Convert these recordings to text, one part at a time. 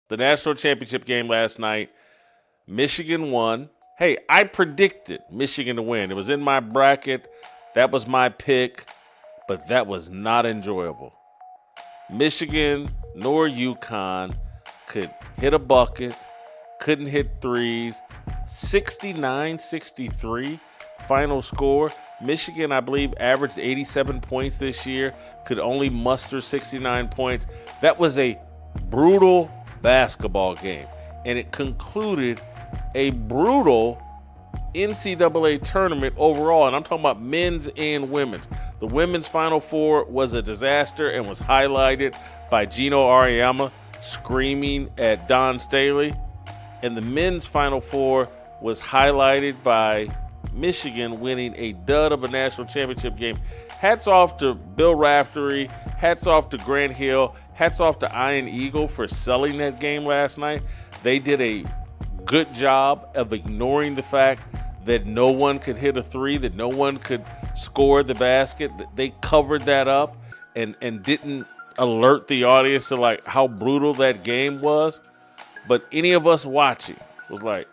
the national championship game last night. Michigan won. Hey, I predicted Michigan to win. It was in my bracket. That was my pick, but that was not enjoyable. Michigan nor UConn could hit a bucket, couldn't hit threes. 69-63 final score. Michigan, I believe, averaged 87 points this year, could only muster 69 points. That was a brutal basketball game, and it concluded a brutal NCAA tournament overall, and I'm talking about men's and women's. The women's Final Four was a disaster and was highlighted by Gino Auriemma screaming at Don Staley, and the men's Final Four was highlighted by Michigan winning a dud of a national championship game. Hats off to Bill Raftery, hats off to Grant Hill, hats off to Iron Eagle for selling that game last night. They did a good job of ignoring the fact that no one could hit a three, that no one could score the basket. They covered that up and didn't alert the audience to like how brutal that game was. But any of us watching was like,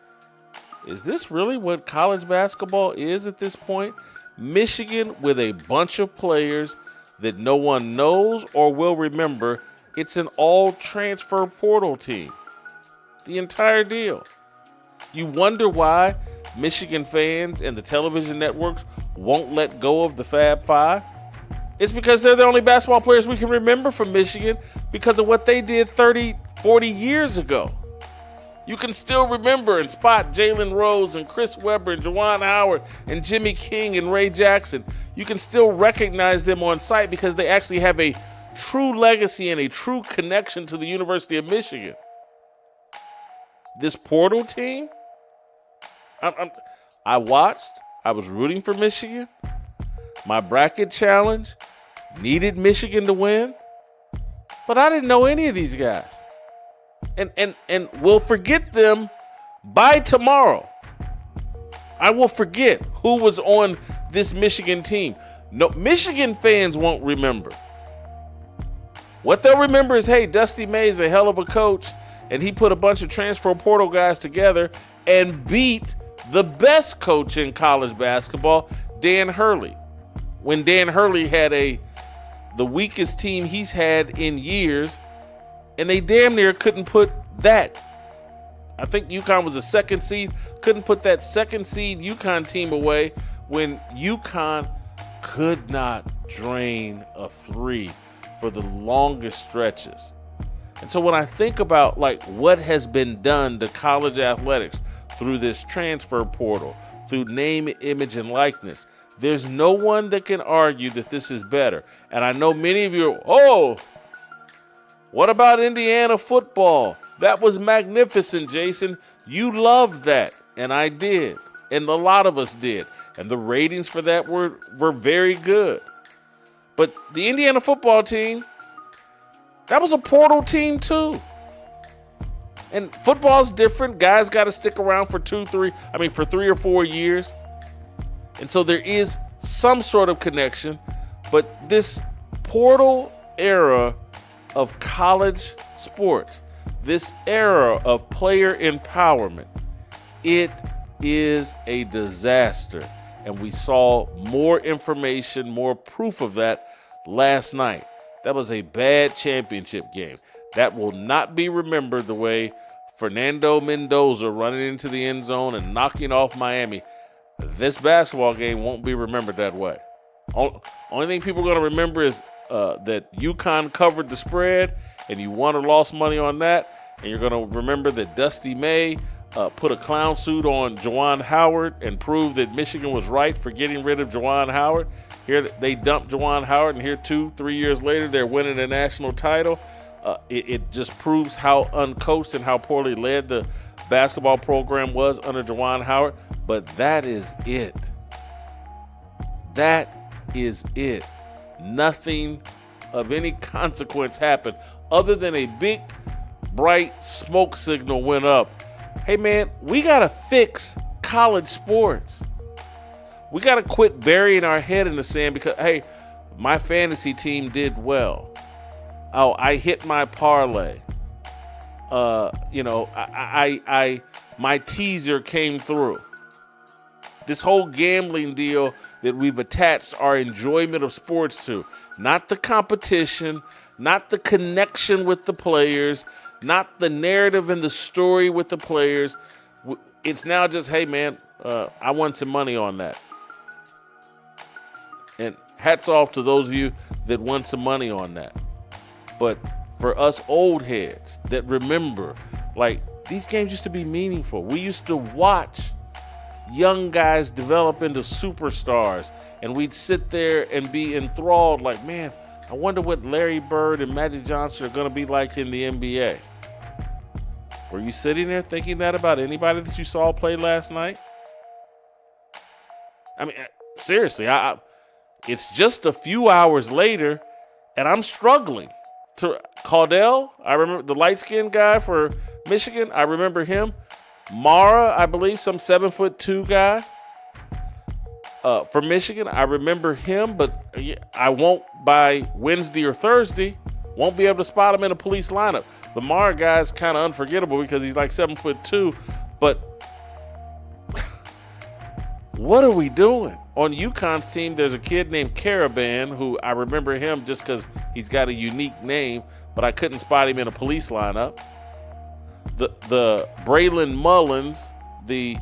is this really what college basketball is at this point? Michigan with a bunch of players that no one knows or will remember. It's an all-transfer portal team. The entire deal. You wonder why Michigan fans and the television networks won't let go of the Fab Five? It's because they're the only basketball players we can remember from Michigan because of what they did 30, 40 years ago. You can still remember and spot Jalen Rose and Chris Webber and Juwan Howard and Jimmy King and Ray Jackson. You can still recognize them on sight because they actually have a true legacy and a true connection to the University of Michigan. This portal team, I watched. I was rooting for Michigan. My bracket challenge needed Michigan to win, but I didn't know any of these guys. And we'll forget them by tomorrow. I will forget who was on this Michigan team. No, Michigan fans won't remember. What they'll remember is, hey, Dusty May is a hell of a coach, and he put a bunch of transfer portal guys together and beat the best coach in college basketball, Dan Hurley. When Dan Hurley had the weakest team he's had in years, and they damn near couldn't put that. I think UConn was a second seed, couldn't put that second seed UConn team away when UConn could not drain a three for the longest stretches. And so when I think about like what has been done to college athletics through this transfer portal, through name, image, and likeness, there's no one that can argue that this is better. And I know many of you are, what about Indiana football? That was magnificent, Jason. You loved that, and I did, and a lot of us did. And the ratings for that were very good. But the Indiana football team, that was a portal team too. And football's different. Guys got to stick around for 3 or 4 years. And so there is some sort of connection. But this portal era of college sports, this era of player empowerment, it is a disaster. And we saw more information, more proof of that last night. That was a bad championship game. That will not be remembered the way Fernando Mendoza running into the end zone and knocking off Miami. This basketball game won't be remembered that way. Only thing people are going to remember is that UConn covered the spread and you won or lost money on that. And you're going to remember that Dusty May put a clown suit on Juwan Howard and proved that Michigan was right for getting rid of Juwan Howard. Here they dumped Juwan Howard, and here 2-3 years later they're winning a national title. It just proves how uncoached and how poorly led the basketball program was under Juwan Howard. But that is it. That is it. Nothing of any consequence happened other than a big, bright smoke signal went up. Hey, man, we got to fix college sports. We got to quit burying our head in the sand because, hey, my fantasy team did well. Oh, I hit my parlay. my teaser came through. This whole gambling deal that we've attached our enjoyment of sports to, not the competition, not the connection with the players, not the narrative and the story with the players. It's now just, hey, man, I won some money on that. And hats off to those of you that won some money on that. But for us old heads that remember, like, these games used to be meaningful. We used to watch young guys develop into superstars, and we'd sit there and be enthralled like, man, I wonder what Larry Bird and Magic Johnson are going to be like in the NBA. Were you sitting there thinking that about anybody that you saw play last night? I mean, seriously, it's just a few hours later, and I'm struggling. Caudell, I remember the light-skinned guy for Michigan. I remember him. Mara, I believe, some 7'2" guy for Michigan. I remember him, but I won't by Wednesday or Thursday. Won't be able to spot him in a police lineup. The Mara guy's kind of unforgettable because he's like 7'2", but what are we doing? On UConn's team, there's a kid named Caravan who I remember him just because he's got a unique name, but I couldn't spot him in a police lineup. The Braylon Mullins, the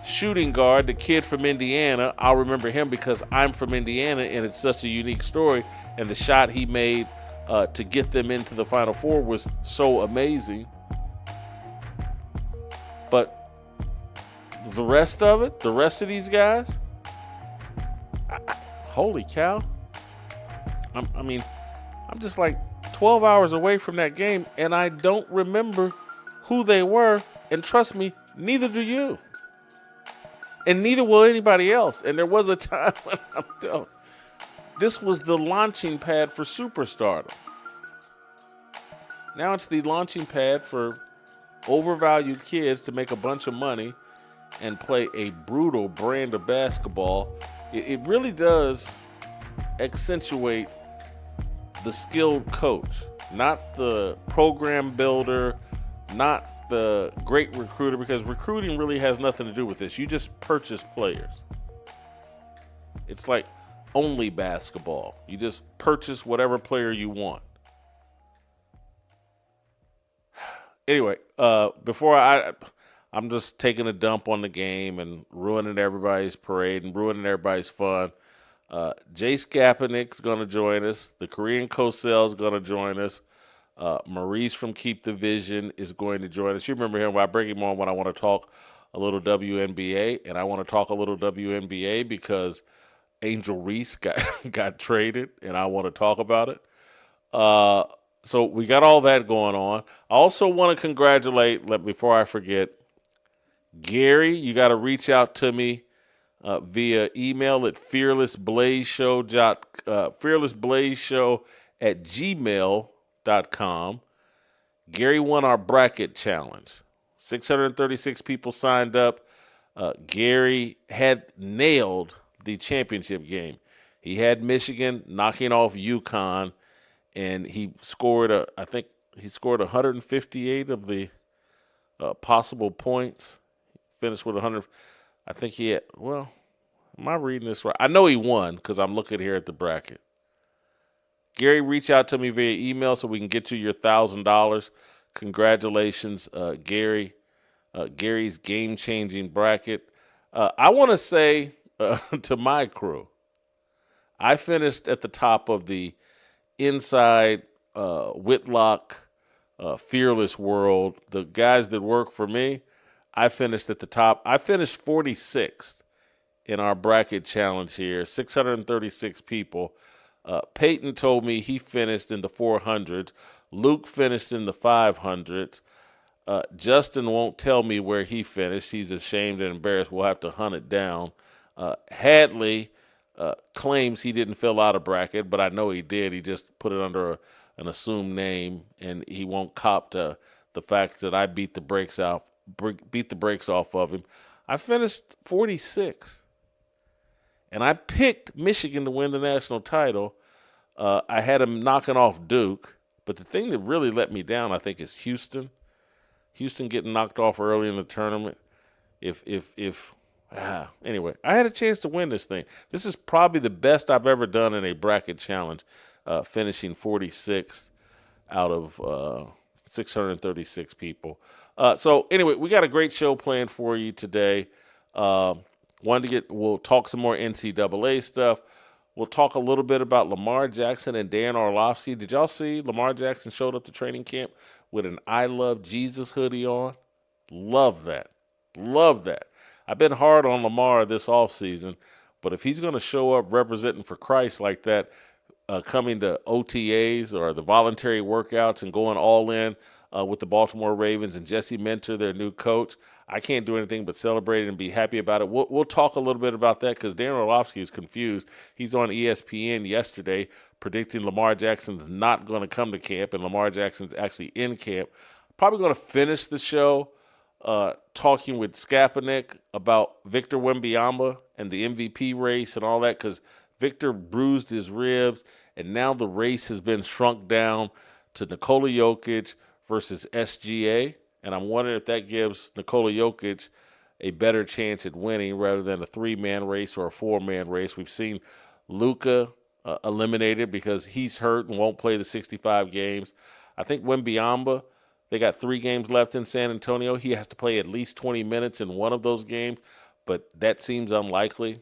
shooting guard, the kid from Indiana, I'll remember him because I'm from Indiana and it's such a unique story. And the shot he made to get them into the Final Four was so amazing. But the rest of it, the rest of these guys, holy cow. I'm just like 12 hours away from that game and I don't remember who they were, and trust me, neither do you. And neither will anybody else. And there was a time when I'm telling, this was the launching pad for superstardom. Now it's the launching pad for overvalued kids to make a bunch of money and play a brutal brand of basketball. It really does accentuate the skilled coach, not the program builder, not the great recruiter, because recruiting really has nothing to do with this. You just purchase players. It's like only basketball. You just purchase whatever player you want. Anyway, before I'm just taking a dump on the game and ruining everybody's parade and ruining everybody's fun. Jay Skapanik's going to join us. The Korean Kosel's going to join us. Maurice from Keep the Vision is going to join us. You remember him. I bring him on when I want to talk a little WNBA, and I want to talk a little WNBA because Angel Reese got traded, and I want to talk about it. So we got all that going on. I also want to congratulate, before I forget, Gary. You got to reach out to me via email at fearlessblazeshow@gmail.com. Gary won our bracket challenge. 636 people signed up. Gary had nailed the championship game. He had Michigan knocking off UConn, and he scored, I think he scored 158 of the possible points. Finished with 100. I think he had, am I reading this right? I know he won because I'm looking here at the bracket. Gary, reach out to me via email so we can get you your $1,000. Congratulations, Gary. Gary's game-changing bracket. I want to say to my crew, I finished at the top of the inside Whitlock Fearless world. The guys that work for me, I finished at the top. I finished 46th in our bracket challenge here, 636 people. Peyton told me he finished in the 400s. Luke finished in the 500s. Justin won't tell me where he finished. He's ashamed and embarrassed. We'll have to hunt it down. Hadley claims he didn't fill out a bracket, but I know he did. He just put it under an assumed name, and he won't cop to the fact that I beat the brakes off of him. I finished 46, and I picked Michigan to win the national title. I had him knocking off Duke, but the thing that really let me down, I think, is Houston. Houston getting knocked off early in the tournament. Anyway, I had a chance to win this thing. This is probably the best I've ever done in a bracket challenge, finishing 46th out of 636 people. So anyway, we got a great show planned for you today. We'll talk some more NCAA stuff. We'll talk a little bit about Lamar Jackson and Dan Orlovsky. Did y'all see Lamar Jackson showed up to training camp with an I Love Jesus hoodie on? Love that. Love that. I've been hard on Lamar this offseason, but if he's going to show up representing for Christ like that, coming to OTAs or the voluntary workouts and going all in with the Baltimore Ravens and Jesse Minter, their new coach, I can't do anything but celebrate and be happy about it. We'll talk a little bit about that because Dan Orlovsky is confused. He's on ESPN yesterday predicting Lamar Jackson's not going to come to camp, and Lamar Jackson's actually in camp. Probably going to finish the show talking with Skap Attack about Victor Wembanyama and the MVP race and all that, because Victor bruised his ribs, and now the race has been shrunk down to Nikola Jokic versus SGA, and I'm wondering if that gives Nikola Jokic a better chance at winning rather than a 3-man race or a 4-man race. We've seen Luka eliminated because he's hurt and won't play the 65 games. I think Wembanyama, they got 3 games left in San Antonio. He has to play at least 20 minutes in one of those games, but that seems unlikely.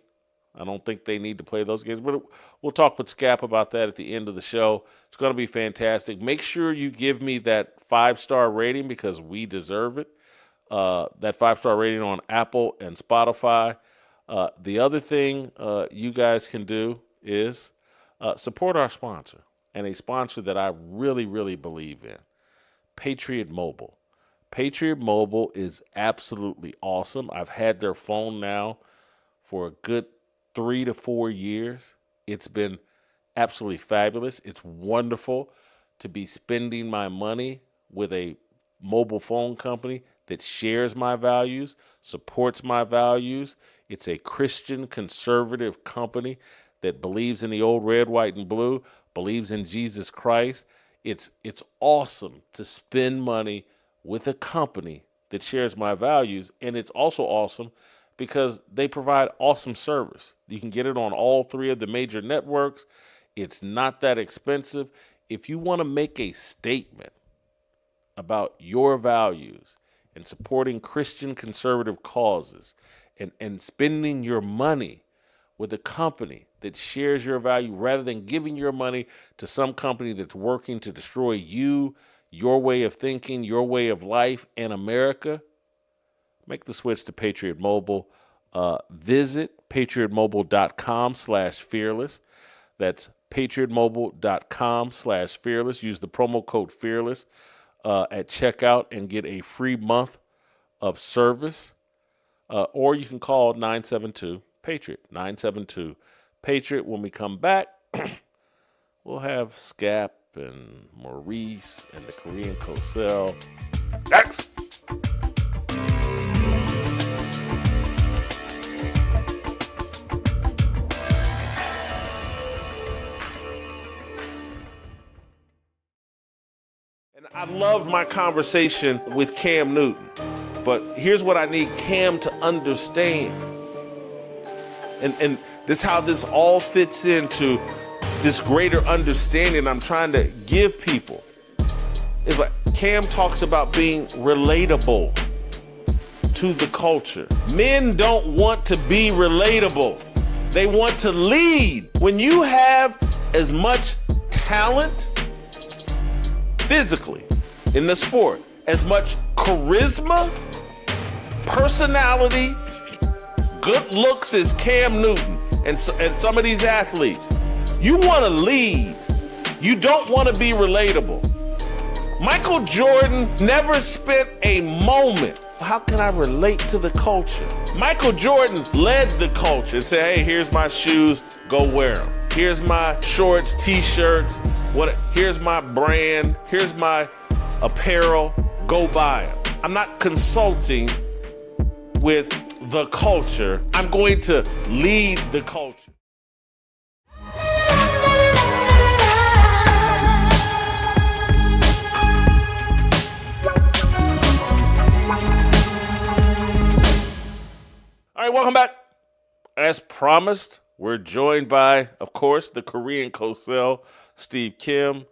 I don't think they need to play those games. But we'll talk with Skap about that at the end of the show. It's going to be fantastic. Make sure you give me that 5-star rating because we deserve it. That 5-star rating on Apple and Spotify. The other thing you guys can do is support our sponsor, and a sponsor that I really, really believe in, Patriot Mobile. Patriot Mobile is absolutely awesome. I've had their phone now for a good 3 to 4 years. It's been absolutely fabulous. It's wonderful to be spending my money with a mobile phone company that shares my values, supports my values. It's a Christian conservative company that believes in the old red, white, and blue, believes in Jesus Christ. It's awesome to spend money with a company that shares my values, and it's also awesome because they provide awesome service. You can get it on all 3 of the major networks. It's not that expensive. If you want to make a statement about your values and supporting Christian conservative causes and spending your money with a company that shares your value rather than giving your money to some company that's working to destroy you, your way of thinking, your way of life, and America, make the switch to Patriot Mobile. Visit patriotmobile.com/fearless. That's patriotmobile.com/fearless. Use the promo code fearless at checkout and get a free month of service. Or you can call 972-PATRIOT, 972-PATRIOT. When we come back, we'll have Skap and Maurice and the Korean Cosell. Next! And I loved my conversation with Cam Newton, but here's what I need Cam to understand. And this is how this all fits into this greater understanding I'm trying to give people. It's like Cam talks about being relatable to the culture. Men don't want to be relatable. They want to lead. When you have as much talent physically in the sport, as much charisma, personality, good looks as Cam Newton and some of these athletes, you want to lead. You don't want to be relatable. Michael Jordan never spent a moment. How can I relate to the culture? Michael Jordan led the culture and said, hey, here's my shoes, go wear them. Here's my shorts, t-shirts, here's my brand, here's my apparel, go buy them. I'm not consulting with the culture. I'm going to lead the culture. right, welcome back. As promised, we're joined by, of course, the Korean co-cell, Steve Kim,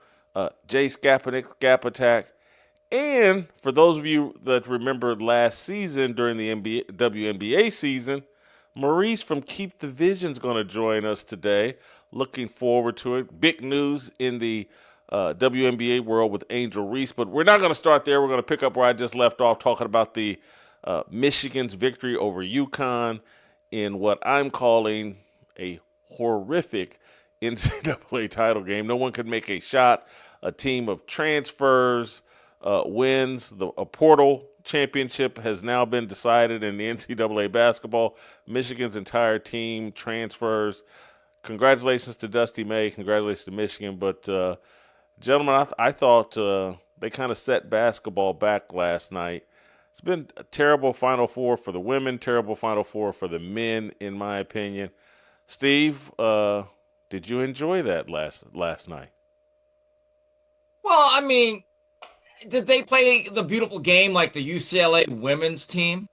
Jay Skap Attack, and for those of you that remember last season during the WNBA season, Maurice from Keep the Vision's going to join us today. Looking forward to it. Big news in the WNBA world with Angel Reese, but we're not going to start there. We're going to pick up where I just left off, talking about the Michigan's victory over UConn in what I'm calling a horrific NCAA title game. No one could make a shot. A team of transfers wins. A portal championship has now been decided in the NCAA basketball. Michigan's entire team transfers. Congratulations to Dusty May. Congratulations to Michigan. But, gentlemen, I thought they kind of set basketball back last night. It's been a terrible Final Four for the women, terrible Final Four for the men, in my opinion. Steve, did you enjoy that last night? Well, I mean, did they play the beautiful game like the UCLA women's team?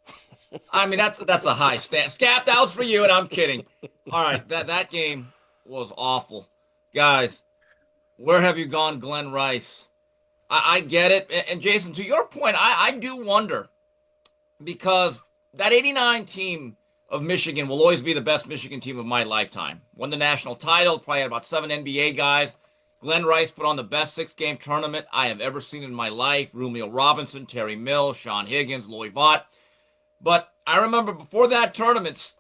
I mean, that's a high stand. Skap, that was for you, and I'm kidding. All right, that game was awful. Guys, where have you gone, Glenn Rice? I get it. And Jason, to your point, I do wonder, because that 89 team of Michigan will always be the best Michigan team of my lifetime. Won the national title, probably had about 7 NBA guys. Glenn Rice put on the best 6-game tournament I have ever seen in my life. Romeo Robinson, Terry Mills, Sean Higgins, Loy Vaught. But I remember before that tournament,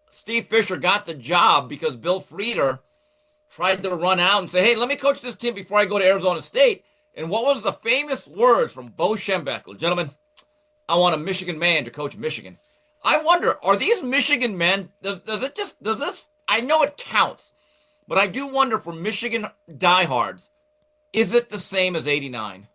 Steve Fisher got the job because Bill Frieder tried to run out and say, hey, let me coach this team before I go to Arizona State. And what was the famous words from Bo Schembechler? Gentlemen, I want a Michigan man to coach Michigan. I wonder, are these Michigan men, does this, I know it counts, but I do wonder for Michigan diehards, is it the same as 89?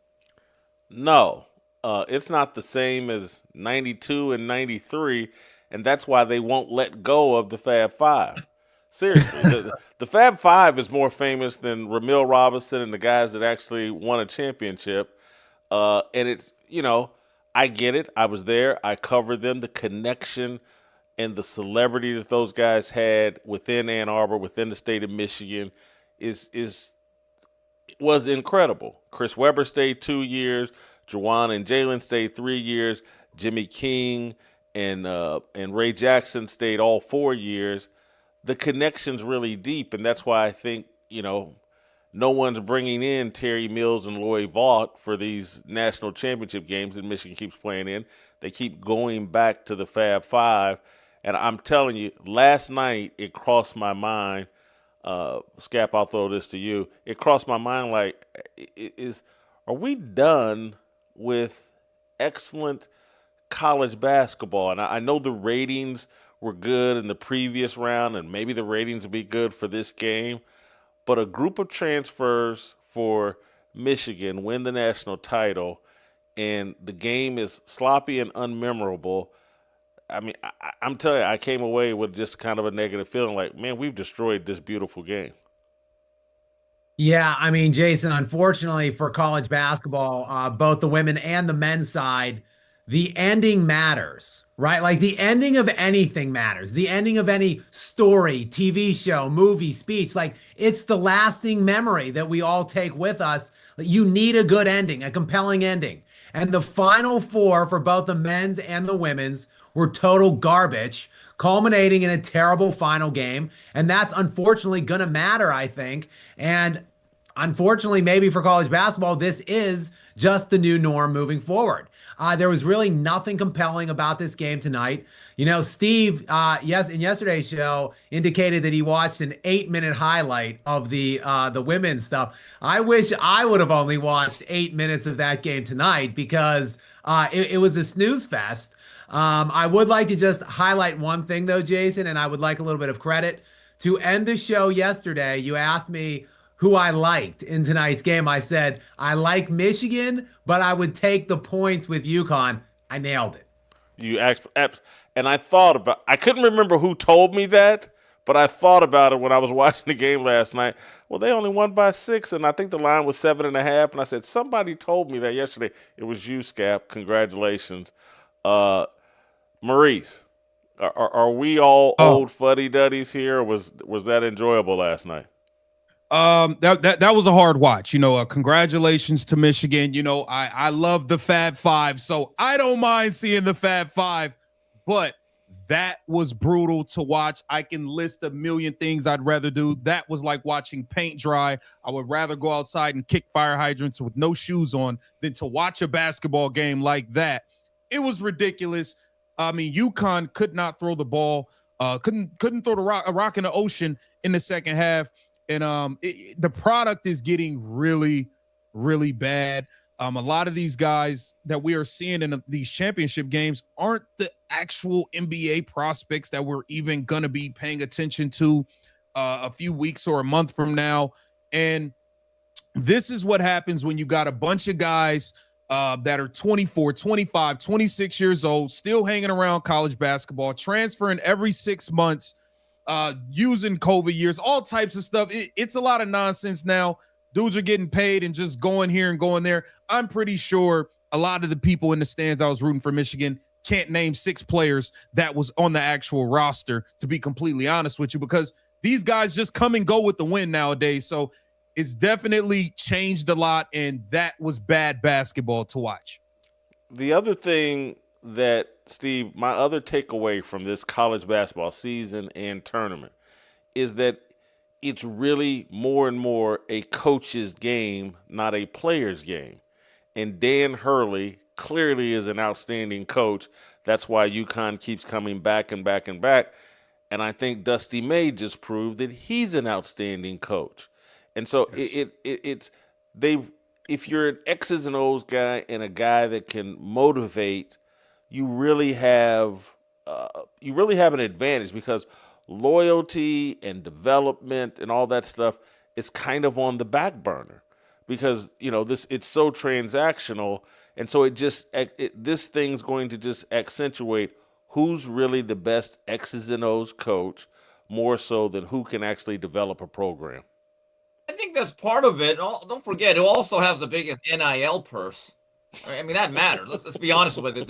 No, it's not the same as 92 and 93, and that's why they won't let go of the Fab Five. Seriously, the Fab Five is more famous than Ramil Robinson and the guys that actually won a championship. And it's, I get it. I was there. I covered them. The connection and the celebrity that those guys had within Ann Arbor, within the state of Michigan, was incredible. Chris Webber stayed 2 years. Juwan and Jalen stayed 3 years. Jimmy King and Ray Jackson stayed all 4 years. The connection's really deep, and that's why I think, no one's bringing in Terry Mills and Loy Vaught for these national championship games that Michigan keeps playing in. They keep going back to the Fab Five. And I'm telling you, last night it crossed my mind. Skap, I'll throw this to you. It crossed my mind like, are we done with excellent college basketball? And I know the ratings were good in the previous round, and maybe the ratings will be good for this game. But a group of transfers for Michigan win the national title, and the game is sloppy and unmemorable. I mean, I'm telling you, I came away with just kind of a negative feeling like, man, we've destroyed this beautiful game. Yeah, I mean, Jason, unfortunately for college basketball, both the women and the men's side, the ending matters, right? Like the ending of anything matters. The ending of any story, TV show, movie, speech, like it's the lasting memory that we all take with us. You need a good ending, a compelling ending. And the final four for both the men's and the women's were total garbage, culminating in a terrible final game. And that's unfortunately going to matter, I think. And unfortunately, maybe for college basketball, this is just the new norm moving forward. There was really nothing compelling about this game tonight. Steve, in yesterday's show, indicated that he watched an 8-minute highlight of the women's stuff. I wish I would have only watched 8 minutes of that game tonight because it was a snooze fest. I would like to just highlight one thing, though, Jason, and I would like a little bit of credit. To end the show yesterday, you asked me who I liked in tonight's game. I said, I like Michigan, but I would take the points with UConn. I nailed it. You asked, and I couldn't remember who told me that, but I thought about it when I was watching the game last night. Well, they only won by 6, and I think the line was 7.5. And I said, somebody told me that yesterday. It was you, Skap. Congratulations. Maurice, Are we all old fuddy-duddies here, or was that enjoyable last night? That was a hard watch. Congratulations to Michigan. I love the Fab Five, so I don't mind seeing the Fab Five, but that was brutal to watch. I can list a million things I'd rather do. That was like watching paint dry. I would rather go outside and kick fire hydrants with no shoes on than to watch a basketball game like that. It was ridiculous. I mean, UConn could not throw the ball. Couldn't throw a rock in the ocean in the second half. And the product is getting really, really bad. A lot of these guys that we are seeing in these championship games aren't the actual NBA prospects that we're even going to be paying attention to a few weeks or a month from now. And this is what happens when you got a bunch of guys that are 24, 25, 26 years old, still hanging around college basketball, transferring every 6 months, using COVID years, all types of stuff. It's a lot of nonsense now. Dudes are getting paid and just going here and going there. I'm pretty sure a lot of the people in the stands that was rooting for Michigan can't name 6 players that was on the actual roster, to be completely honest with you, because these guys just come and go with the win nowadays. So it's definitely changed a lot, and that was bad basketball to watch. The other thing that, Steve, my other takeaway from this college basketball season and tournament is that it's really more and more a coach's game, not a player's game. And Dan Hurley clearly is an outstanding coach. That's why UConn keeps coming back and back and back. And I think Dusty May just proved that he's an outstanding coach. And so it's if you're an X's and O's guy and a guy that can motivate, you really have an advantage, because loyalty and development and all that stuff is kind of on the back burner, because it's so transactional, and so this thing's going to just accentuate who's really the best X's and O's coach, more so than who can actually develop a program. I think that's part of it. Don't forget, who also has the biggest NIL purse. I mean, that matters. Let's be honest with it.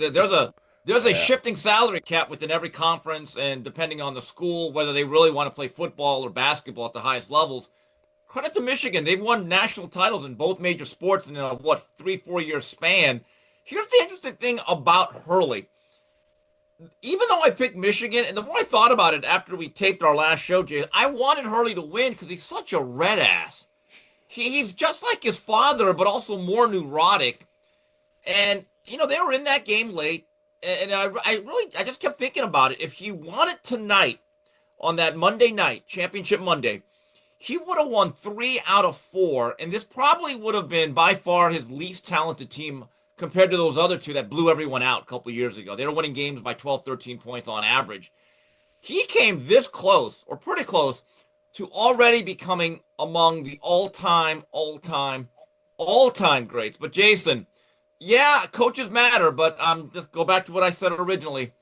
There's a shifting salary cap within every conference, and depending on the school, whether they really want to play football or basketball at the highest levels. Credit to Michigan. They've won national titles in both major sports in a 3-4 year span. Here's the interesting thing about Hurley. Even though I picked Michigan, and the more I thought about it after we taped our last show, Jay, I wanted Hurley to win because he's such a red ass. He's just like his father, but also more neurotic. And, they were in that game late. And I just kept thinking about it. If he won it tonight, on that Monday night, Championship Monday, he would have won 3 out of 4. And this probably would have been by far his least talented team compared to those other two that blew everyone out a couple years ago. They were winning games by 12, 13 points on average. He came this close, or pretty close, to already becoming among the all-time greats. But Jason, yeah, coaches matter, but just go back to what I said originally.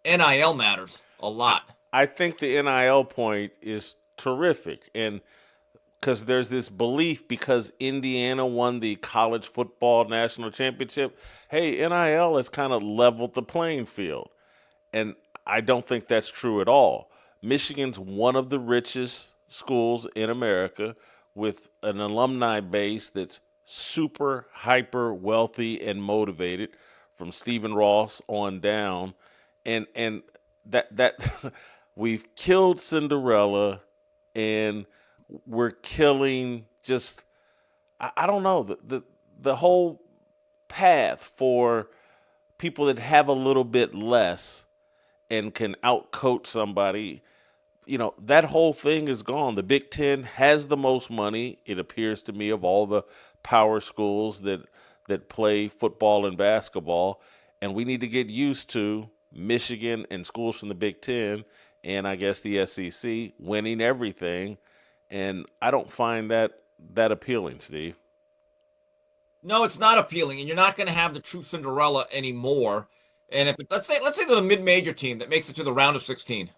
NIL matters a lot. I think the NIL point is terrific, and because there's this belief, because Indiana won the college football national championship, hey, NIL has kind of leveled the playing field. And I don't think that's true at all. Michigan's one of the richest schools in America, with an alumni base that's super hyper wealthy and motivated, from Stephen Ross on down. And that we've killed Cinderella, and we're killing just, I don't know, the whole path for people that have a little bit less and can outcoach somebody. That whole thing is gone. The Big Ten has the most money, it appears to me, of all the power schools that play football and basketball. And we need to get used to Michigan and schools from the Big Ten, and I guess the SEC, winning everything. And I don't find that appealing, Steve. No, it's not appealing, and you're not going to have the true Cinderella anymore. And let's say there's a mid-major team that makes it to the round of 16,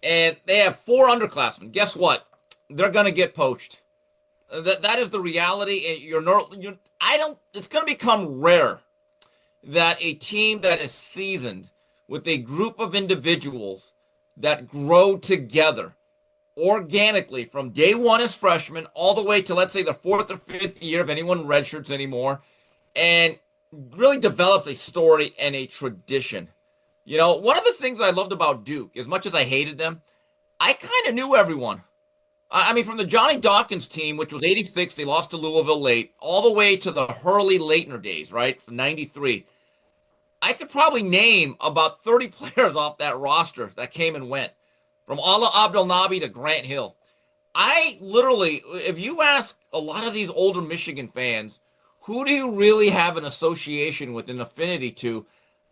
and they have 4 underclassmen. Guess what? They're going to get poached. That is the reality. And it's going to become rare that a team that is seasoned with a group of individuals that grow together organically from day one as freshmen all the way to, let's say, the fourth or fifth year, if anyone redshirts anymore, and really develops a story and a tradition. You know, one of the things I loved about Duke, as much as I hated them, I kind of knew everyone. I mean, from the Johnny Dawkins team, which was 86, they lost to Louisville late, all the way to the Hurley Leitner days, right, from 93. I could probably name about 30 players off that roster that came and went, from Allah Abdelnaby to Grant Hill. I literally, if you ask a lot of these older Michigan fans, who do you really have an association with, an affinity to?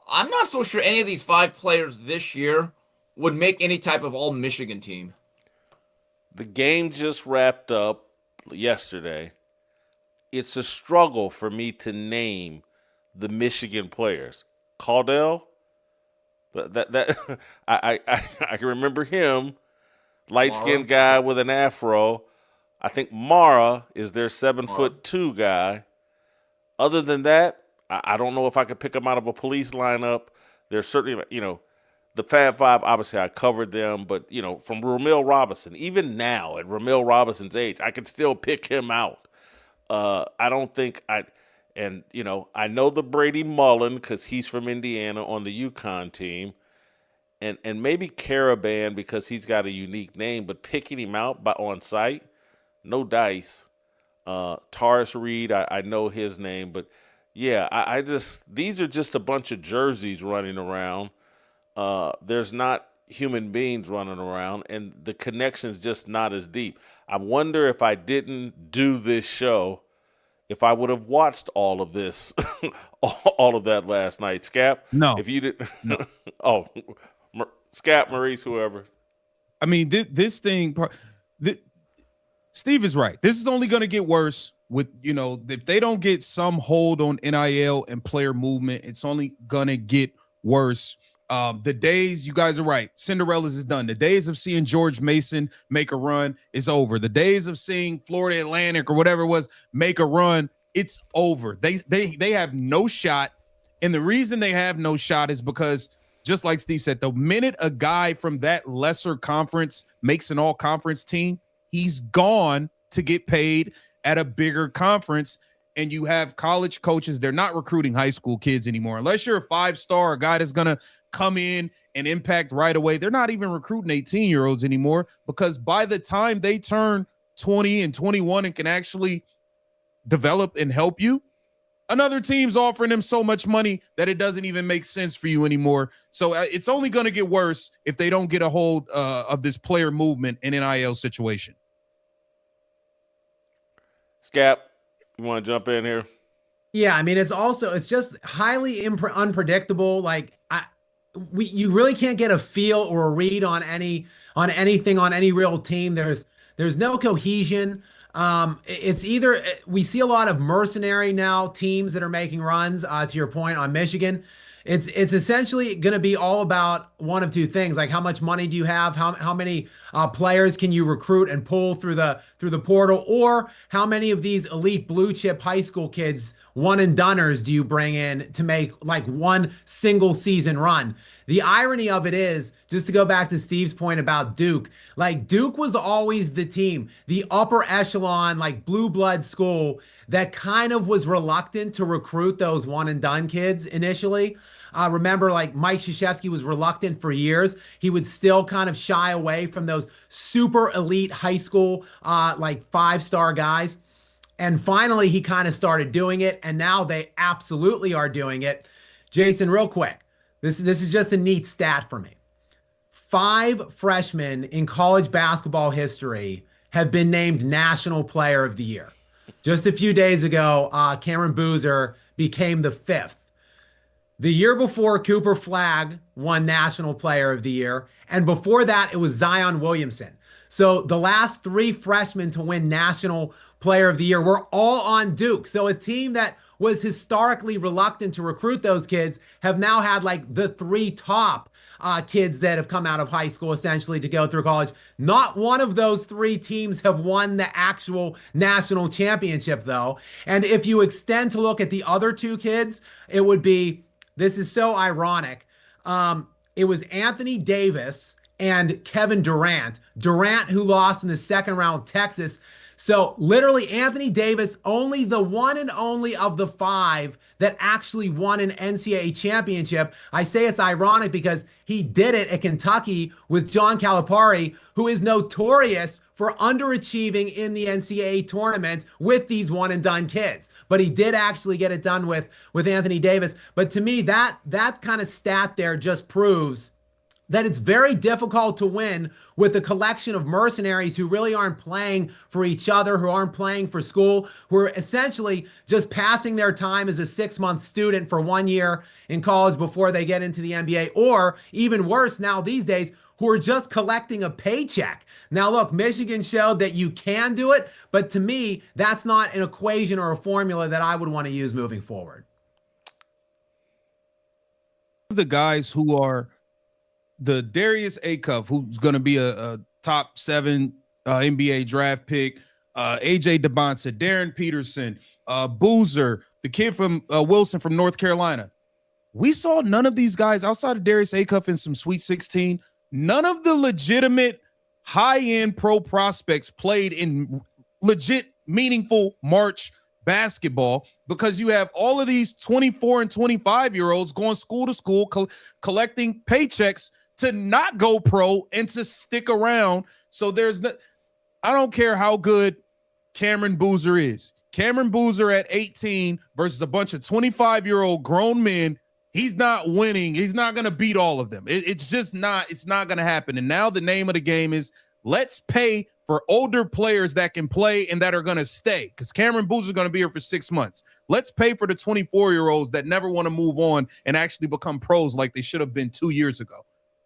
I'm not so sure any of these 5 players this year would make any type of all-Michigan team. The game just wrapped up yesterday. It's a struggle for me to name the Michigan players. Caudell, I can remember him, light-skinned guy with an afro. I think Mara is their 7'2" guy. Other than that, I don't know if I could pick them out of a police lineup. There's certainly, the Fab Five, obviously I covered them, but, from Ramil Robinson, even now at Ramil Robinson's age, I could still pick him out. I don't think I know the Brady Mullen because he's from Indiana on the UConn team, and maybe Caravan because he's got a unique name, but picking him out on site, no dice. Taurus Reed, I know his name, but yeah, these are just a bunch of jerseys running around. There's not human beings running around, and the connection's just not as deep. I wonder if I didn't do this show, if I would have watched all of this, all of that last night. Skap? No. If you didn't, no. Oh, Skap, Maurice, whoever. I mean, this thing, Steve is right. This is only going to get worse with, if they don't get some hold on NIL and player movement, it's only going to get worse. The days, you guys are right, Cinderella's is done. The days of seeing George Mason make a run is over. The days of seeing Florida Atlantic or whatever it was make a run, it's over. They have no shot. And the reason they have no shot is because, just like Steve said, the minute a guy from that lesser conference makes an all-conference team, he's gone to get paid at a bigger conference. And you have college coaches, they're not recruiting high school kids anymore. Unless you're a 5-star, a guy that's going to come in and impact right away, they're not even recruiting 18-year-olds anymore, because by the time they turn 20 and 21 and can actually develop and help you, another team's offering them so much money that it doesn't even make sense for you anymore. So it's only going to get worse if they don't get a hold of this player movement and NIL situation. Skap, you want to jump in here? Yeah, I mean, it's just highly unpredictable. Like, you really can't get a feel or a read on anything on any real team. There's no cohesion. It's either we see a lot of mercenary now teams that are making runs. To your point on Michigan, it's essentially going to be all about one of two things: like how much money do you have, how many players can you recruit and pull through the portal, or how many of these elite blue chip high school kids, one and doneers, do you bring in to make like one single season run? The irony of it is, just to go back to Steve's point about Duke, like Duke was always the team, the upper echelon, like blue blood school that kind of was reluctant to recruit those one and done kids initially. Remember, like Mike Krzyzewski was reluctant for years. He would still kind of shy away from those super elite high school, like 5-star guys. And finally, he kind of started doing it, and now they absolutely are doing it. Jason, real quick, this is just a neat stat for me. 5 freshmen in college basketball history have been named National Player of the Year. Just a few days ago, Cameron Boozer became the 5th. The year before, Cooper Flagg won National Player of the Year, and before that, it was Zion Williamson. So the last 3 freshmen to win National Player of the Year were all on Duke. So a team that was historically reluctant to recruit those kids have now had like the 3 top kids that have come out of high school essentially to go through college. Not one of those 3 teams have won the actual national championship, though. And if you extend to look at the other 2 kids, it would be, this is so ironic. It was Anthony Davis and Kevin Durant. Durant, who lost in the second round with Texas. So literally Anthony Davis, only the one and only of the 5 that actually won an NCAA championship. I say it's ironic because he did it at Kentucky with John Calipari, who is notorious for underachieving in the NCAA tournament with these one and done kids. But he did actually get it done with Anthony Davis. But to me, that kind of stat there just proves that it's very difficult to win with a collection of mercenaries who really aren't playing for each other, who aren't playing for school, who are essentially just passing their time as a 6-month student for 1 year in college before they get into the NBA, or even worse now these days, who are just collecting a paycheck. Now, look, Michigan showed that you can do it, but to me, that's not an equation or a formula that I would want to use moving forward. The guys who are the Darius Acuff, who's going to be a top 7 NBA draft pick, AJ DeBonsa, Darren Peterson, Boozer, the kid from Wilson from North Carolina. We saw none of these guys outside of Darius Acuff in some Sweet 16. None of the legitimate high-end pro prospects played in legit meaningful March basketball, because you have all of these 24 and 25-year-olds going school to school, collecting paychecks to not go pro and to stick around. So there's no, I don't care how good Cameron Boozer is. Cameron Boozer at 18 versus a bunch of 25-year-old grown men, he's not winning. He's not going to beat all of them. It's just not, it's not going to happen. And now the name of the game is let's pay for older players that can play and that are going to stay, because Cameron Boozer is going to be here for 6 months. Let's pay for the 24-year-olds that never want to move on and actually become pros like they should have been 2 years ago.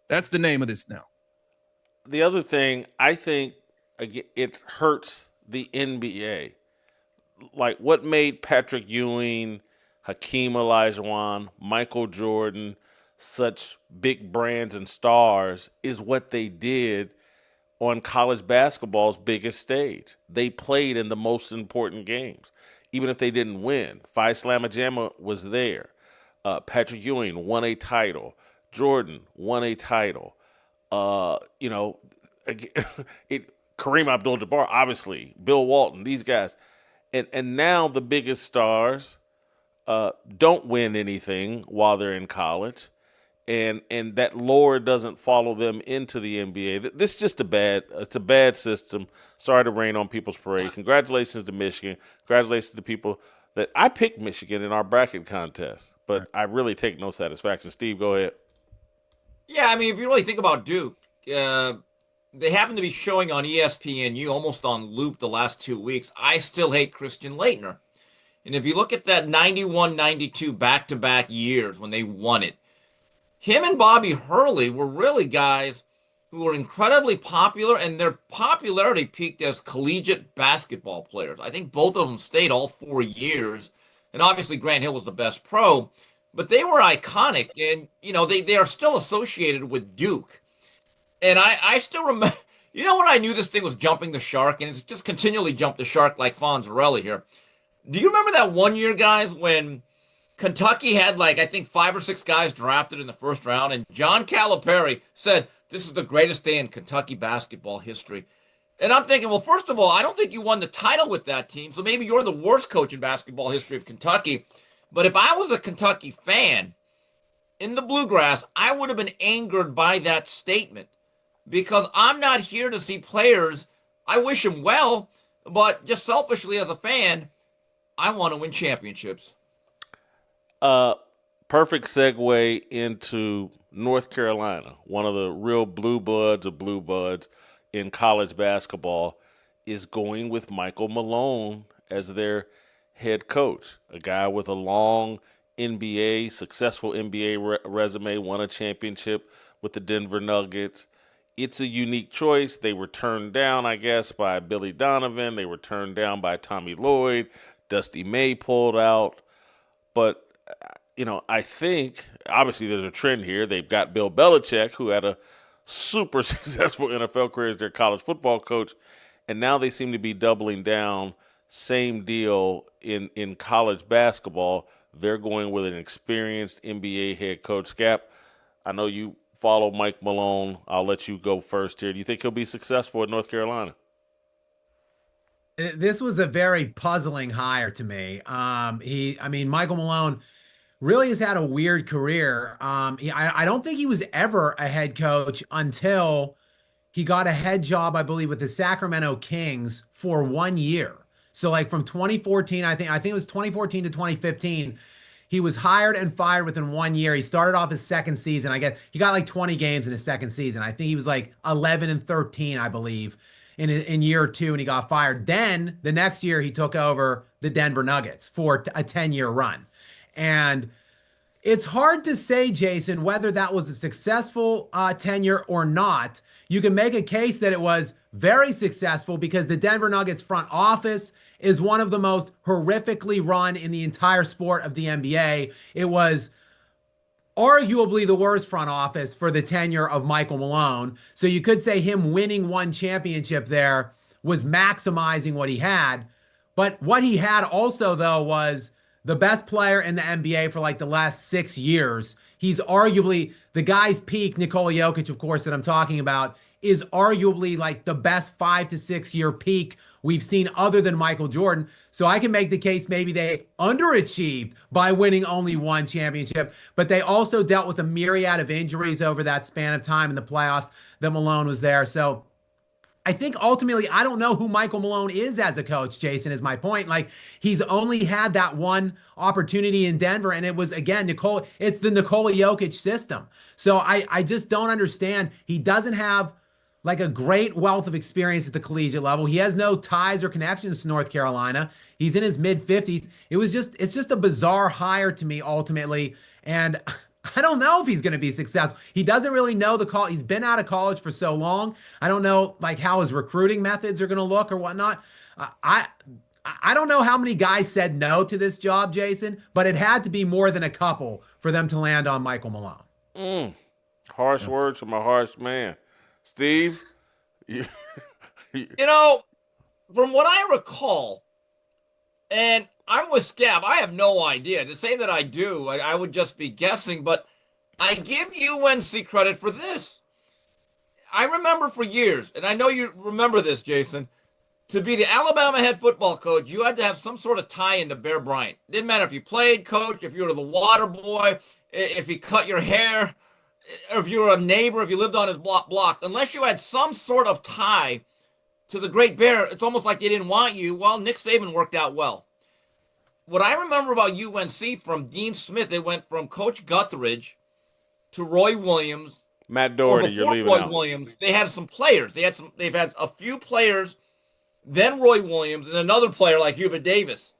That's the name of this now. The other thing, I think, again, it hurts the NBA. Like what made Patrick Ewing, Hakeem Olajuwon, Michael Jordan such big brands and stars is what they did on college basketball's biggest stage. They played in the most important games, even if they didn't win. Phi Slama Jama was there. Patrick Ewing won a title. Jordan won a title. Kareem Abdul-Jabbar, obviously, Bill Walton, these guys. And now the biggest stars don't win anything while they're in college. And that lore doesn't follow them into the NBA. This is just it's a bad system. Sorry to rain on people's parade. Congratulations to Michigan. Congratulations to the people that I picked Michigan in our bracket contest, but I really take no satisfaction. Steve, go ahead. Yeah, I mean, if you really think about Duke, they happen to be showing on ESPNU almost on loop the last 2 weeks. I still hate Christian Laettner. And if you look at that 91-92 back-to-back years when they won it, him and Bobby Hurley were really guys who were incredibly popular, and their popularity peaked as collegiate basketball players. I think both of them stayed all 4 years, and obviously Grant Hill was the best pro, but they were iconic, and, they are still associated with Duke. And I still remember, when I knew this thing was jumping the shark, and it's just continually jumped the shark like Fonzarelli here. Do you remember that 1 year, guys, when Kentucky had I think 5 or 6 guys drafted in the first round, and John Calipari said, this is the greatest day in Kentucky basketball history. And I'm thinking, well, first of all, I don't think you won the title with that team, so maybe you're the worst coach in basketball history of Kentucky. But if I was a Kentucky fan in the Bluegrass, I would have been angered by that statement, because I'm not here to see players. I wish them well, but just selfishly as a fan, I want to win championships. Perfect segue into North Carolina. One of the real blue bloods of blue bloods in college basketball is going with Michael Malone as their head coach, a guy with a long successful NBA resume, won a championship with the Denver Nuggets. It's a unique choice. They were turned down, I guess, by Billy Donovan. They were turned down by Tommy Lloyd. Dusty May pulled out. But I think, obviously, there's a trend here. They've got Bill Belichick, who had a super successful NFL career as their college football coach, and now they seem to be doubling down. Same deal in college basketball. They're going with an experienced NBA head coach. Skap, I know you follow Mike Malone. I'll let you go first here. Do you think he'll be successful at North Carolina? This was a very puzzling hire to me. Michael Malone really has had a weird career. I don't think he was ever a head coach until he got a head job, I believe, with the Sacramento Kings for 1 year. So like from 2014, I think it was 2014 to 2015, he was hired and fired within 1 year. He started off his second season. I guess he got like 20 games in his second season. I think he was like 11-13, I believe, in year two, and he got fired. Then the next year, he took over the Denver Nuggets for a 10-year run. And it's hard to say, Jason, whether that was a successful tenure or not. You can make a case that it was very successful because the Denver Nuggets front office is one of the most horrifically run in the entire sport of the NBA. It was arguably the worst front office for the tenure of Michael Malone. So you could say him winning one championship there was maximizing what he had. But what he had also, though, was the best player in the NBA for like the last 6 years. He's arguably the guy's peak, Nikola Jokic, of course, that I'm talking about, is arguably like the best 5 to 6 year peak we've seen other than Michael Jordan. So I can make the case maybe they underachieved by winning only one championship, but they also dealt with a myriad of injuries over that span of time in the playoffs that Malone was there. So I think ultimately, I don't know who Michael Malone is as a coach, Jason, is my point. Like, he's only had that one opportunity in Denver, and it was, again, it's the Nikola Jokic system. So I just don't understand. He doesn't have like a great wealth of experience at the collegiate level. He has no ties or connections to North Carolina. He's in his mid-50s. It's just a bizarre hire to me, ultimately. And I don't know if he's going to be successful. He doesn't really know the call. He's been out of college for so long. I don't know like how his recruiting methods are going to look or whatnot. I don't know how many guys said no to this job, Jason, but it had to be more than a couple for them to land on Michael Malone. Harsh words from a harsh man. Steve? You know, from what I recall, and I'm with Skap, I have no idea. To say that I do, I would just be guessing, but I give UNC credit for this. I remember for years, and I know you remember this, Jason, to be the Alabama head football coach, you had to have some sort of tie into Bear Bryant. Didn't matter if you played coach, if you were the water boy, if he cut your hair, or if you were a neighbor, if you lived on his block, unless you had some sort of tie to the Great Bear, it's almost like they didn't want you. Well, Nick Saban worked out well. What I remember about UNC from Dean Smith, it went from Coach Guthridge to Roy Williams. Matt Doherty, you're leaving Roy out. Williams, they had some players. They've had a few players, then Roy Williams, and another player like Hubert Davis.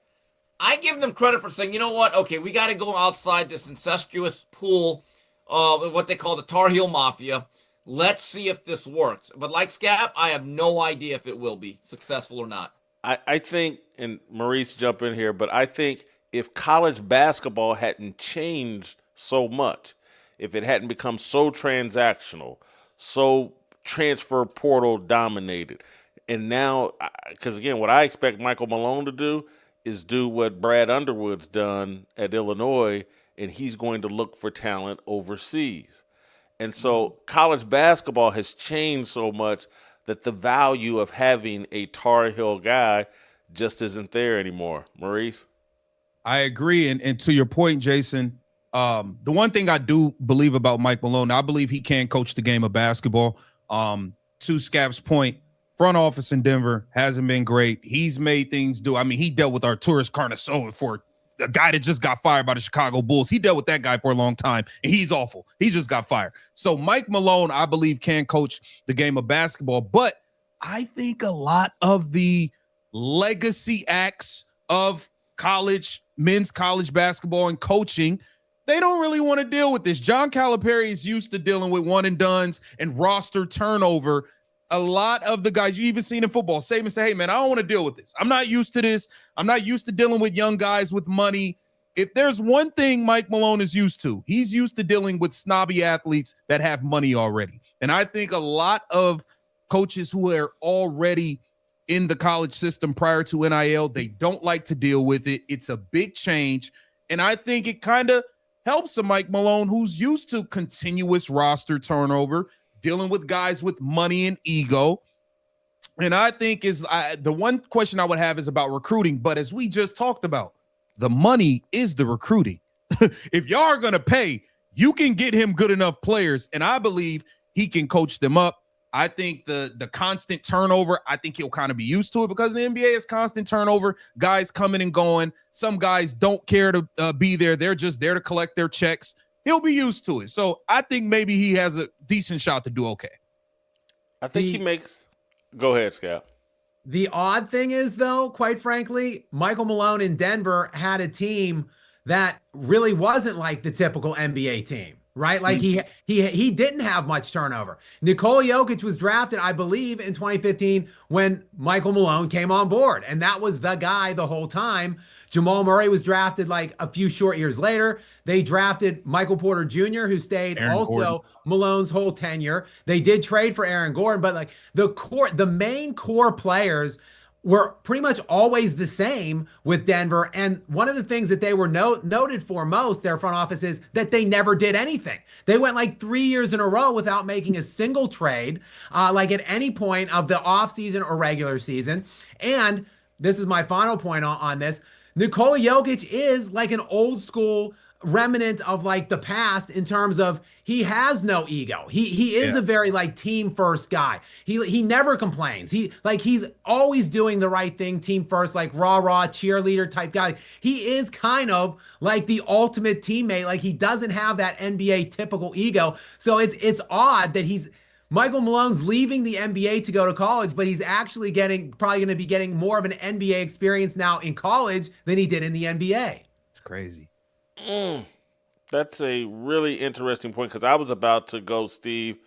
I give them credit for saying, you know what? Okay, we got to go outside this incestuous pool, what they call the Tar Heel Mafia. Let's see if this works. But like Skap, I have no idea if it will be successful or not. I think, and Maurice jump in here, but I think if college basketball hadn't changed so much, if it hadn't become so transactional, so transfer portal dominated, and now, because again, what I expect Michael Malone to do is do what Brad Underwood's done at Illinois, and he's going to look for talent overseas. And so college basketball has changed so much that the value of having a Tar Heel guy just isn't there anymore. Maurice? I agree. And to your point, Jason, the one thing I do believe about Mike Malone, I believe he can coach the game of basketball. To Skap's point, front office in Denver hasn't been great. He's made things do. I mean, he dealt with Arturas Carnicelli for a guy that just got fired by the Chicago Bulls. He dealt with that guy for a long time, and he's awful. He just got fired. So Mike Malone, I believe, can coach the game of basketball. But I think a lot of the legacy acts of men's college basketball and coaching, they don't really want to deal with this. John Calipari is used to dealing with one and dones and roster turnover. A lot of the guys you even seen in football say, hey, man, I don't want to deal with this. I'm not used to this. I'm not used to dealing with young guys with money. If there's one thing Mike Malone is used to, he's used to dealing with snobby athletes that have money already. And I think a lot of coaches who are already in the college system prior to NIL, they don't like to deal with it. It's a big change. And I think it kind of helps a Mike Malone who's used to continuous roster turnover, dealing with guys with money and ego. And I think the one question I would have is about recruiting. But as we just talked about, the money is the recruiting. If y'all are going to pay, you can get him good enough players. And I believe he can coach them up. I think the constant turnover, I think he'll kind of be used to it because the NBA is constant turnover, guys coming and going. Some guys don't care to be there. They're just there to collect their checks. He'll be used to it. So I think maybe he has a decent shot to do okay. I think he makes – go ahead, Skap. The odd thing is, though, quite frankly, Michael Malone in Denver had a team that really wasn't like the typical NBA team. Right? Like he didn't have much turnover. Nikola Jokic was drafted, I believe, in 2015 when Michael Malone came on board. And that was the guy the whole time. Jamal Murray was drafted like a few short years later. They drafted Michael Porter Jr., who stayed Aaron Gordon. Malone's whole tenure. They did trade for Aaron Gordon, but like the main core players were pretty much always the same with Denver. And one of the things that they were noted for most, their front office, is that they never did anything. They went like 3 years in a row without making a single trade, like at any point of the offseason or regular season. And this is my final point on this. Nikola Jokic is like an old school remnant of like the past in terms of he has no ego. He is a very like team first guy. He never complains. He's always doing the right thing, team first, like rah cheerleader type guy. He is kind of like the ultimate teammate. Like he doesn't have that NBA typical ego. So it's odd that Michael Malone's leaving the NBA to go to college, but he's actually probably going to be getting more of an NBA experience now in college than he did in the NBA. It's crazy. That's a really interesting point because I was about to go, Steve.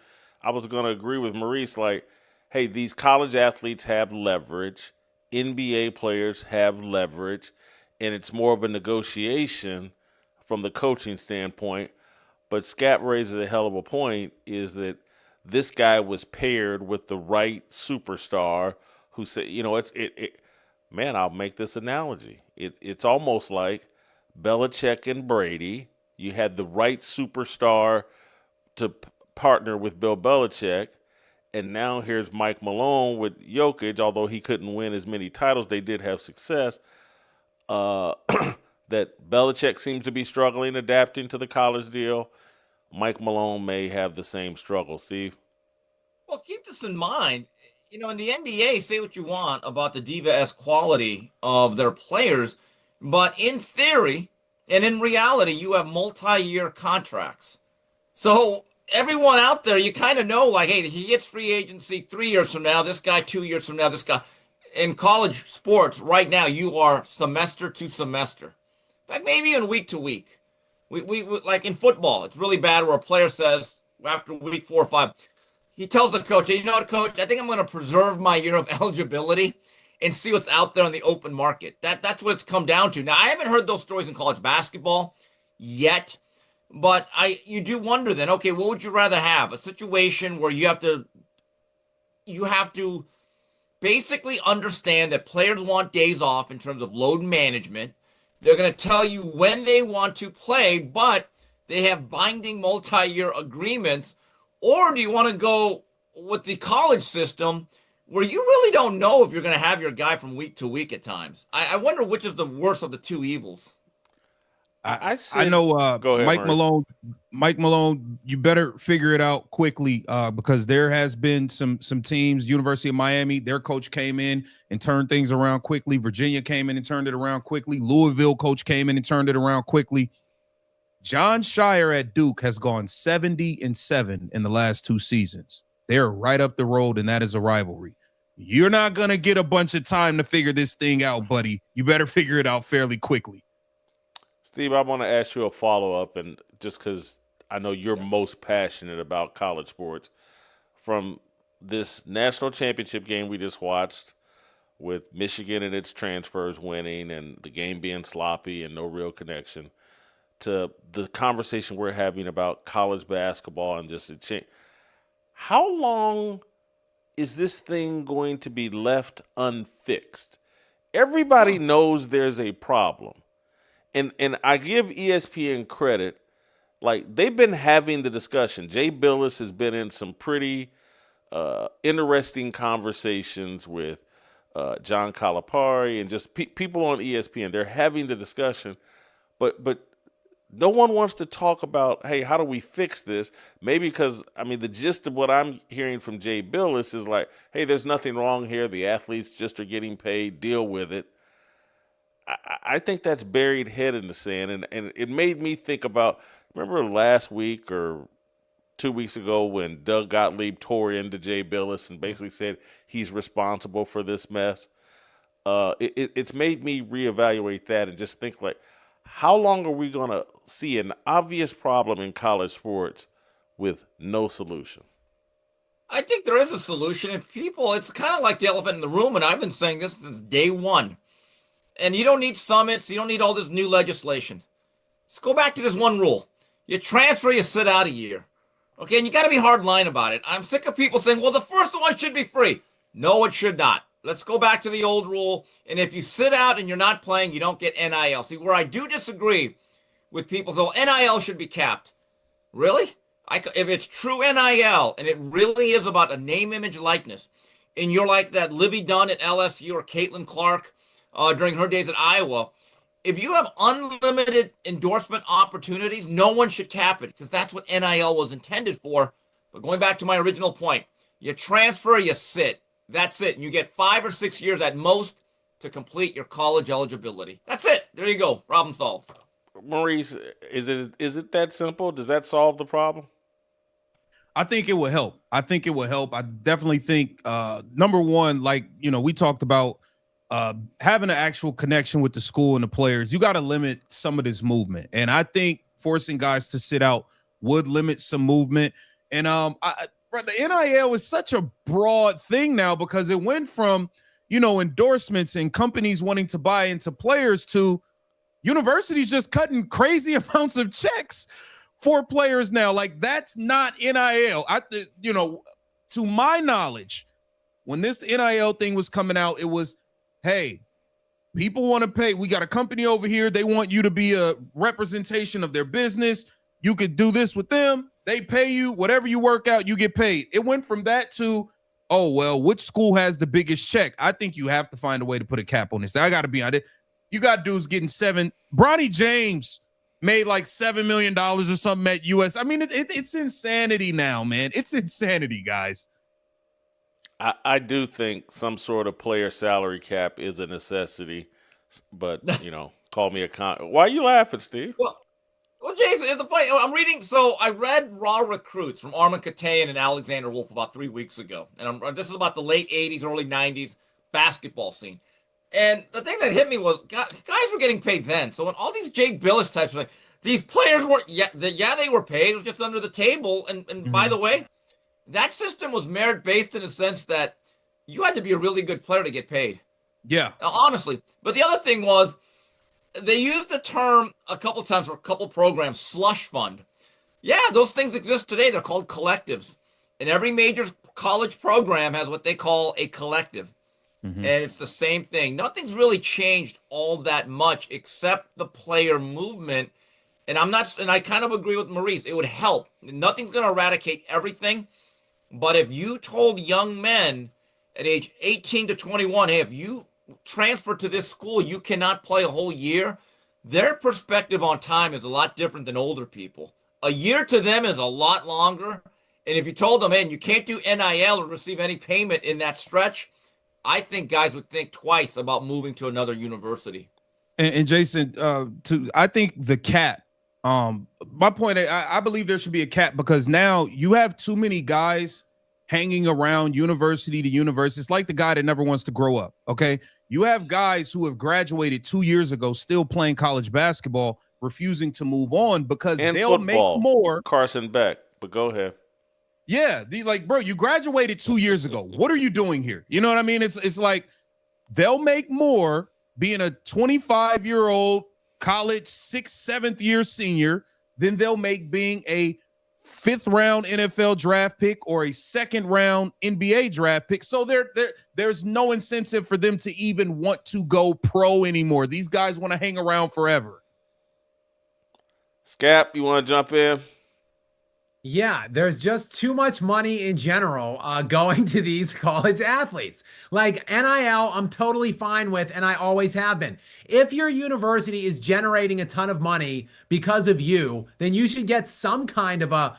I was going to agree with Maurice, like, hey, these college athletes have leverage. NBA players have leverage, and it's more of a negotiation from the coaching standpoint. But Skap raises a hell of a point, is that this guy was paired with the right superstar who said, man, I'll make this analogy. It's almost like Belichick and Brady. You had the right superstar to partner with Bill Belichick, and now here's Mike Malone with Jokic. Although he couldn't win as many titles, they did have success. That Belichick seems to be struggling adapting to the college deal. Mike Malone may have the same struggle, Steve. Well, keep this in mind. In the NBA, say what you want about the diva-esque quality of their players, but in theory and in reality, you have multi-year contracts. So everyone out there, you kind of know, like, hey, he hits free agency 3 years from now, this guy 2 years from now, this guy. In college sports right now, you are semester to semester. In fact, maybe even week to week. We like in football, it's really bad where a player says after week 4 or 5, he tells the coach, hey, you know what, coach, I think I'm going to preserve my year of eligibility and see what's out there on the open market. That's what it's come down to. Now, I haven't heard those stories in college basketball yet, but you do wonder then, okay, what would you rather have? A situation where you have to basically understand that players want days off in terms of load management. They're going to tell you when they want to play, but they have binding multi-year agreements. Or do you want to go with the college system where you really don't know if you're going to have your guy from week to week at times? I wonder which is the worst of the two evils. I know go ahead, Mike Malone, you better figure it out quickly because there has been some teams, University of Miami, their coach came in and turned things around quickly. Virginia came in and turned it around quickly. Louisville coach came in and turned it around quickly. John Shire at Duke has gone 70-7 in the last 2 seasons. They're right up the road, and that is a rivalry. You're not going to get a bunch of time to figure this thing out, buddy. You better figure it out fairly quickly. Steve, I want to ask you a follow-up, and just because I know you're most passionate about college sports. From this national championship game we just watched with Michigan and its transfers winning and the game being sloppy and no real connection, to the conversation we're having about college basketball and just a change. How long is this thing going to be left unfixed? Everybody knows there's a problem. And I give ESPN credit like they've been having the discussion. Jay Billis has been in some pretty interesting conversations with John Calipari and just people on ESPN. They're having the discussion, but no one wants to talk about, hey, how do we fix this? Maybe because, I mean, the gist of what I'm hearing from Jay Billis is like, hey, there's nothing wrong here. The athletes just are getting paid. Deal with it. I think that's buried head in the sand. And it made me think about, remember last week or 2 weeks ago when Doug Gottlieb tore into Jay Billis and basically said he's responsible for this mess? It's made me reevaluate that and just think like, how long are we going to see an obvious problem in college sports with no solution? I think there is a solution. And people, it's kind of like the elephant in the room, and I've been saying this since day one. And you don't need summits. You don't need all this new legislation. Let's go back to this one rule. You transfer, you sit out a year. Okay, and you got to be hard line about it. I'm sick of people saying, well, the first one should be free. No, it should not. Let's go back to the old rule. And if you sit out and you're not playing, you don't get NIL. See, where I do disagree with people, though, NIL should be capped. Really? If it's true NIL and it really is about a name, image, likeness, and you're like that Livy Dunn at LSU or Caitlin Clark during her days at Iowa, if you have unlimited endorsement opportunities, no one should cap it because that's what NIL was intended for. But going back to my original point, you transfer, you sit. That's it. And you get 5 or 6 years at most to complete your college eligibility. That's it. There you go. Problem solved. Maurice, is it that simple? Does that solve the problem? I think it will help. I definitely think, number one, like, we talked about having an actual connection with the school and the players. You got to limit some of this movement. And I think forcing guys to sit out would limit some movement. And the NIL is such a broad thing now because it went from, endorsements and companies wanting to buy into players to universities just cutting crazy amounts of checks for players now. Like, that's not NIL. To my knowledge, when this NIL thing was coming out, it was, hey, people want to pay. We got a company over here. They want you to be a representation of their business. You could do this with them. They pay you. Whatever you work out, you get paid. It went from that to, oh, well, which school has the biggest check? I think you have to find a way to put a cap on this. I got to be on it. You got dudes getting Bronny James made like $7 million or something at US. I mean, it's insanity now, man. It's insanity, guys. I do think some sort of player salary cap is a necessity, but, call me a Why are you laughing, Steve? Well, Jason, it's funny. I'm reading. So I read Raw Recruits from Armin Katayan and Alexander Wolf about 3 weeks ago. And this is about the late 80s, early 90s basketball scene. And the thing that hit me was guys were getting paid then. So when all these Jay Billis types were like, these players weren't, they were paid. It was just under the table. And by the way, that system was merit-based in the sense that you had to be a really good player to get paid. Yeah. Now, honestly. But the other thing was, they used the term a couple times for a couple programs, slush fund. Yeah, those things exist today. They're called collectives. And every major college program has what they call a collective. Mm-hmm. And it's the same thing. Nothing's really changed all that much except the player movement. And I kind of agree with Maurice. It would help. Nothing's going to eradicate everything. But if you told young men at age 18 to 21, hey, if you transfer to this school, you cannot play a whole year, their perspective on time is a lot different than older people. A year to them is a lot longer. And if you told them, hey, you can't do NIL or receive any payment in that stretch, I think guys would think twice about moving to another university. And Jason, I think the cap, my point, I believe there should be a cap because now you have too many guys hanging around university to university. It's like the guy that never wants to grow up. Okay. You have guys who have graduated 2 years ago, still playing college basketball, refusing to move on because and they'll football, make more. Carson Beck, but go ahead. Yeah. Bro, you graduated 2 years ago. What are you doing here? You know what I mean? It's like they'll make more being a 25-year-old college 6th, 7th year senior than they'll make being a 5th round NFL draft pick or a 2nd round NBA draft pick. So there's no incentive for them to even want to go pro anymore. These guys want to hang around forever. Skap, you want to jump in? Yeah, there's just too much money in general going to these college athletes. Like NIL, I'm totally fine with, and I always have been. If your university is generating a ton of money because of you, then you should get some kind of a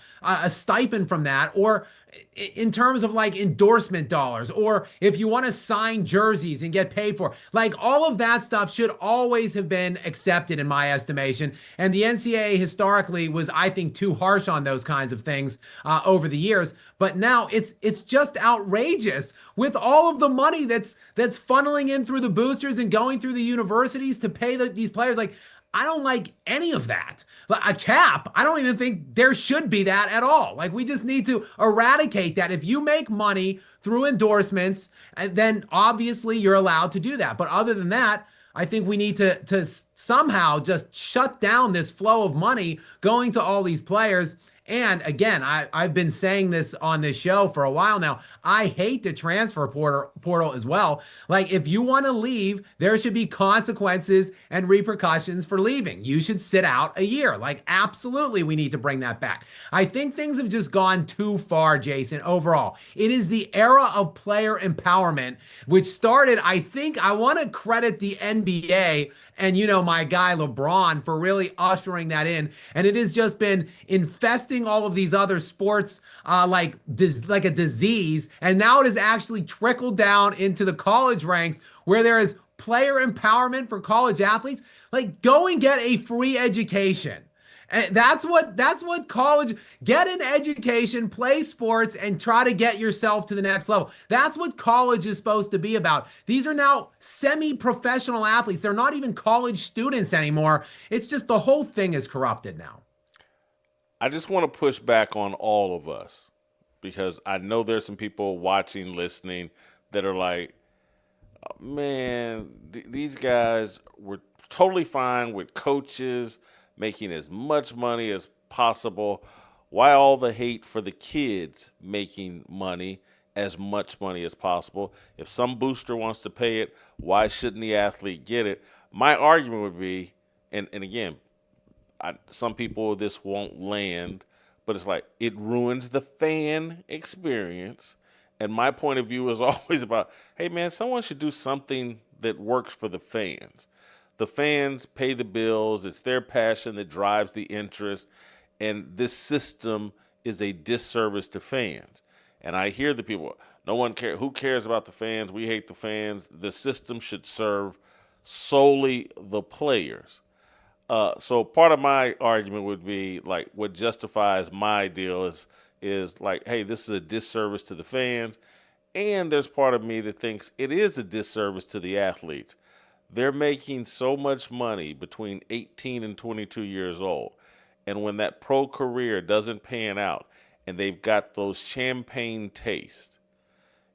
stipend from that, or in terms of like endorsement dollars, or if you want to sign jerseys and get paid for, like all of that stuff should always have been accepted in my estimation. And the NCAA historically was, I think, too harsh on those kinds of things over the years. But now it's just outrageous with all of the money that's funneling in through the boosters and going through the universities to pay these players. Like, I don't like any of that. A cap, I don't even think there should be that at all. Like, we just need to eradicate that. If you make money through endorsements, then obviously you're allowed to do that. But other than that, I think we need to somehow just shut down this flow of money going to all these players. And again, I've been saying this on this show for a while now. I hate the transfer portal as well. Like, if you want to leave, there should be consequences and repercussions for leaving. You should sit out a year. Like, absolutely, we need to bring that back. I think things have just gone too far, Jason, overall. It is the era of player empowerment, which started, I want to credit the NBA and, my guy LeBron for really ushering that in. And it has just been infesting all of these other sports like a disease. And now it has actually trickled down into the college ranks where there is player empowerment for college athletes. Like, go and get a free education. And that's what college, get an education, play sports, and try to get yourself to the next level. That's what college is supposed to be about. These are now semi-professional athletes. They're not even college students anymore. It's just the whole thing is corrupted now. I just want to push back on all of us because I know there's some people watching, listening that are like, oh, man, these guys were totally fine with coaches making as much money as possible. Why all the hate for the kids making money, as much money as possible? If some booster wants to pay it, why shouldn't the athlete get it? My argument would be, and again, some people this won't land, but it's like it ruins the fan experience. And my point of view is always about, hey, man, someone should do something that works for the fans. The fans pay the bills. It's their passion that drives the interest. And this system is a disservice to fans. And I hear the people, no one cares. Who cares about the fans? We hate the fans. The system should serve solely the players. So part of my argument would be like what justifies my deal is like, hey, this is a disservice to the fans. And there's part of me that thinks it is a disservice to the athletes. They're making so much money between 18 and 22 years old. And when that pro career doesn't pan out and they've got those champagne tastes,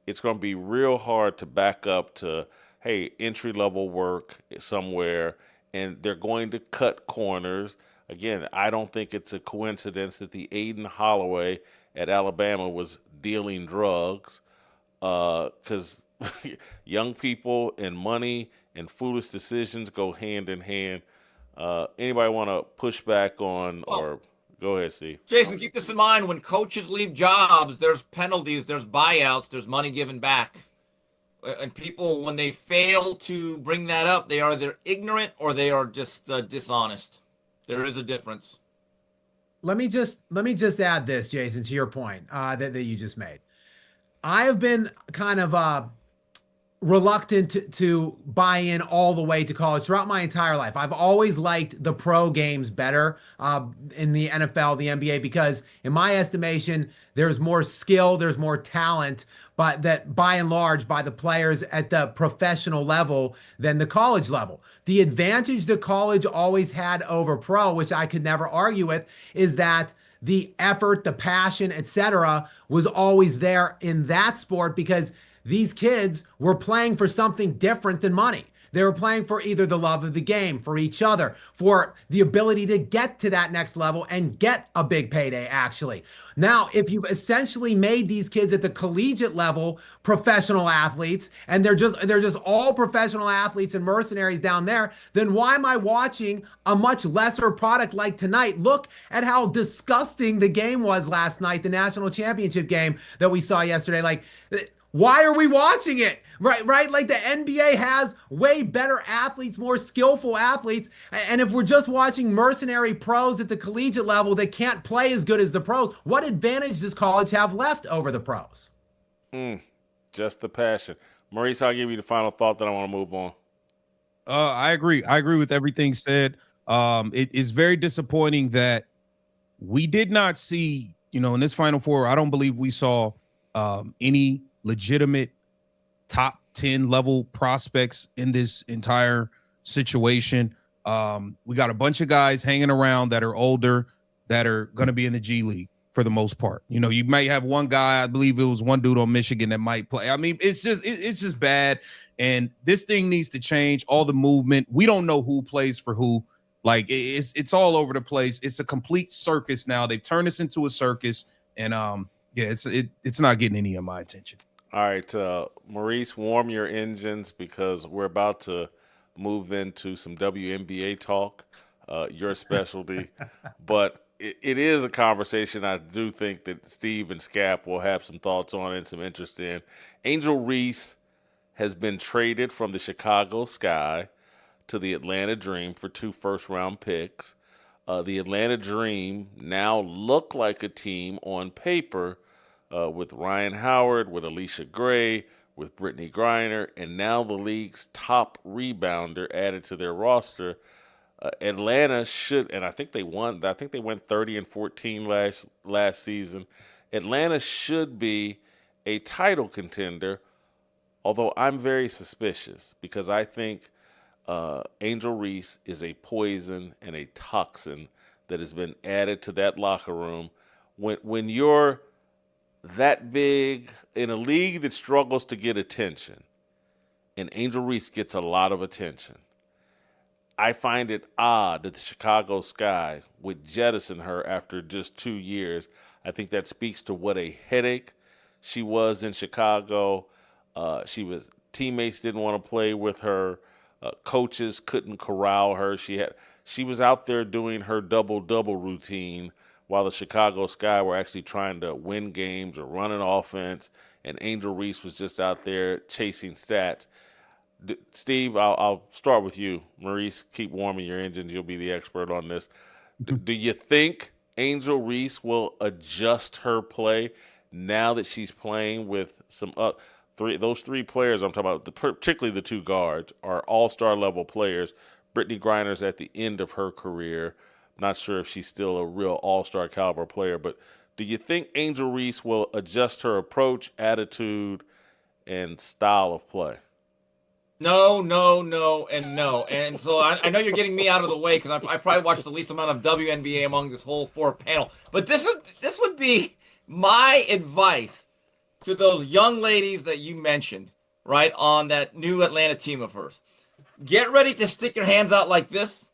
it's going to be real hard to back up to, hey, entry-level work somewhere, and they're going to cut corners. Again, I don't think it's a coincidence that the Aiden Holloway at Alabama was dealing drugs because young people and money and foolish decisions go hand in hand. Anybody want to push back on or go ahead, Steve? Jason, keep this in mind. When coaches leave jobs, there's penalties, there's buyouts, there's money given back. And people, when they fail to bring that up, they are either ignorant or they are just dishonest. There is a difference. Let me just add this, Jason, to your point that you just made. I have been kind of reluctant to buy in all the way to college throughout my entire life. I've always liked the pro games better in the NFL, the NBA, because in my estimation, there's more skill, there's more talent, but that by and large by the players at the professional level than the college level. The advantage that college always had over pro, which I could never argue with, is that the effort, the passion, etc., was always there in that sport because these kids were playing for something different than money. They were playing for either the love of the game, for each other, for the ability to get to that next level and get a big payday, actually. Now, if you've essentially made these kids at the collegiate level professional athletes, and they're just all professional athletes and mercenaries down there, then why am I watching a much lesser product like tonight? Look at how disgusting the game was last night, the national championship game that we saw yesterday. Like, why are we watching it? Right? Like the NBA has way better athletes, more skillful athletes. And if we're just watching mercenary pros at the collegiate level that can't play as good as the pros, what advantage does college have left over the pros? Just the passion. Maurice, I'll give you the final thought, then I want to move on. I agree. I agree with everything said. It is very disappointing that we did not see, in this Final Four, I don't believe we saw any legitimate top 10 level prospects in this entire situation. We got a bunch of guys hanging around that are older, that are going to be in the G League for the most part. You might have one guy, I believe it was one dude on Michigan that might play. I mean, it's just bad. And this thing needs to change. All the movement. We don't know who plays for who. Like it's all over the place. It's a complete circus now. They've turned this into a circus. And it's not getting any of my attention. All right, Maurice, warm your engines because we're about to move into some WNBA talk, your specialty. But it is a conversation I do think that Steve and Skap will have some thoughts on and some interest in. Angel Reese has been traded from the Chicago Sky to the Atlanta Dream for 2 first-round picks. The Atlanta Dream now look like a team on paper with Ryan Howard, with Alicia Gray, with Brittany Griner, and now the league's top rebounder added to their roster. Atlanta should, and I think they won. I think they went 30-14 last season. Atlanta should be a title contender, although I'm very suspicious because I think Angel Reese is a poison and a toxin that has been added to that locker room. When you're that big in a league that struggles to get attention, and Angel Reese gets a lot of attention, I find it odd that the Chicago Sky would jettison her after just 2 years. I think that speaks to what a headache she was in Chicago. Teammates didn't want to play with her. Coaches couldn't corral her. She was out there doing her double-double routine while the Chicago Sky were actually trying to win games or run an offense, and Angel Reese was just out there chasing stats. Steve, I'll start with you. Maurice, keep warming your engines. You'll be the expert on this. Do you think Angel Reese will adjust her play now that she's playing with some those 3 players I'm talking about, particularly the 2 guards, are all-star level players. Brittany Griner's at the end of her career. Not sure if she's still a real all-star caliber player, but do you think Angel Reese will adjust her approach, attitude, and style of play? No, and no. And so I know you're getting me out of the way because I probably watched the least amount of WNBA among this whole 4 panel. But this would be my advice to those young ladies that you mentioned, right, on that new Atlanta team of hers. Get ready to stick your hands out like this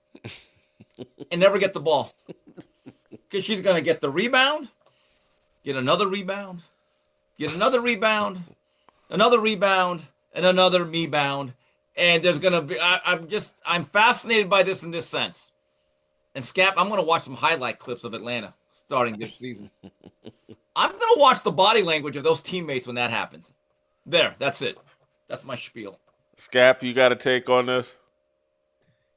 and never get the ball. Because she's going to get the rebound, get another rebound, get another rebound, another rebound, and another me-bound. And there's going to be, I'm fascinated by this in this sense. And Skap, I'm going to watch some highlight clips of Atlanta starting this season. I'm going to watch the body language of those teammates when that happens. There, that's it. That's my spiel. Skap, you got a take on this?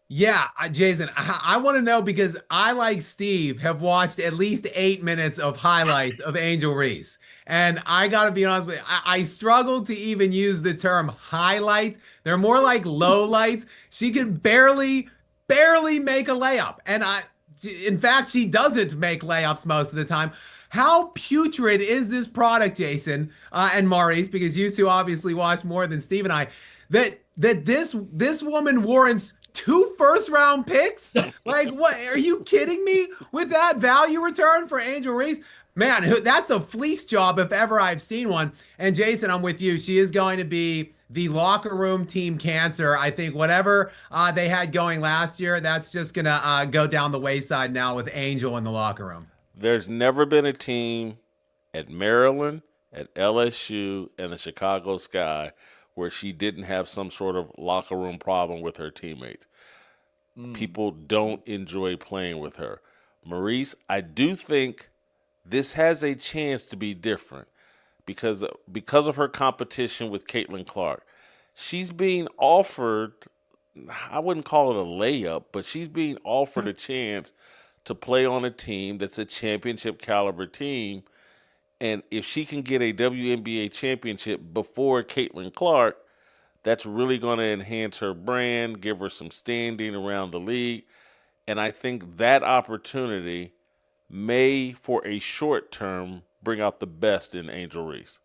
Yeah, Jason, I want to know because I, like Steve, have watched at least 8 minutes of highlights of Angel Reese. And I got to be honest with you, I struggle to even use the term highlight. They're more like low lights. She can barely make a layup. And in fact, she doesn't make layups most of the time. How putrid is this product, Jason and Maurice, because you two obviously watch more than Steve and I, that this woman warrants 2 first-round picks? Like, what? Are you kidding me with that value return for Angel Reese? Man, that's a fleece job if ever I've seen one. And Jason, I'm with you. She is going to be the locker room team cancer. I think whatever they had going last year, that's just going to go down the wayside now with Angel in the locker room. There's never been a team at Maryland, at LSU, and the Chicago Sky where she didn't have some sort of locker room problem with her teammates. People don't enjoy playing with her. Maurice, I do think this has a chance to be different because of her competition with Caitlin Clark. She's being offered, I wouldn't call it a layup, but she's being offered a chance to play on a team that's a championship caliber team. And if she can get a WNBA championship before Caitlin Clark, that's really going to enhance her brand, give her some standing around the league. And I think that opportunity may, for a short term, bring out the best in Angel Reese.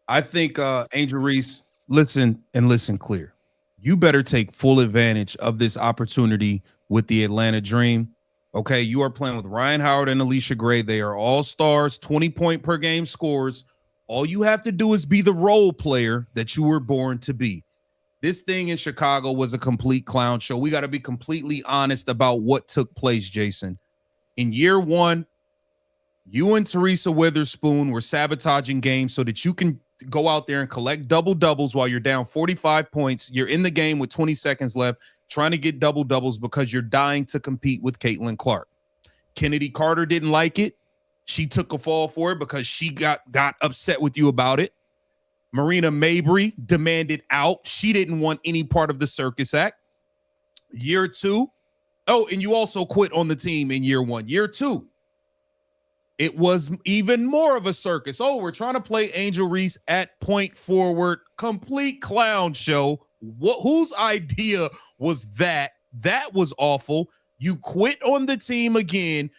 I think Angel Reese, listen clear. You better take full advantage of this opportunity with the Atlanta Dream. Okay, you are playing with Ryan Howard and Alicia Gray. They are all stars, 20-point per game scores. All you have to do is be the role player that you were born to be. This thing in Chicago was a complete clown show. We got to be completely honest about what took place, Jason. In year one, you and Teresa Witherspoon were sabotaging games so that you can go out there and collect double-doubles while you're down 45 points. You're in the game with 20 seconds left, trying to get double-doubles because you're dying to compete with Caitlin Clark. Kennedy Carter didn't like it. She took a fall for it because she got upset with you about it. Marina Mabry demanded out. She didn't want any part of the circus act. Year two. Oh, and you also quit on the team in year one. Year two, it was even more of a circus. Oh, we're trying to play Angel Reese at point forward. Complete clown show. Whose idea was that? That was awful. You quit on the team again.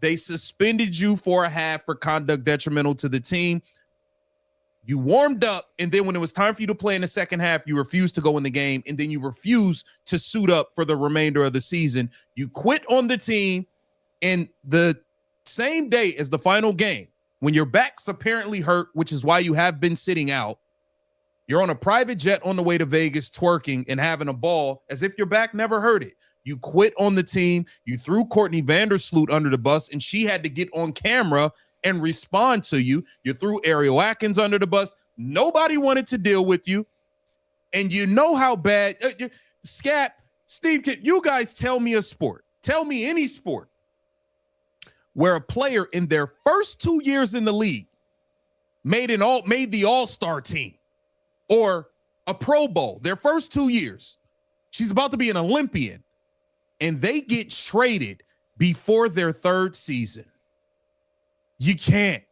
They suspended you for a half for conduct detrimental to the team. You warmed up, and then when it was time for you to play in the second half, you refused to go in the game, and then you refused to suit up for the remainder of the season. You quit on the team, and the same day as the final game, when your back's apparently hurt, which is why you have been sitting out, you're on a private jet on the way to Vegas twerking and having a ball as if your back never hurt it. You quit on the team. You threw Courtney Vandersloot under the bus, and she had to get on camera and respond to you. You threw Ariel Atkins under the bus. Nobody wanted to deal with you. And you know how bad Skap, Steve, you guys tell me a sport. Tell me any sport where a player in their first 2 years in the league made the all-star team or a Pro Bowl, their first 2 years. She's about to be an Olympian, and they get traded before their third season. You can't.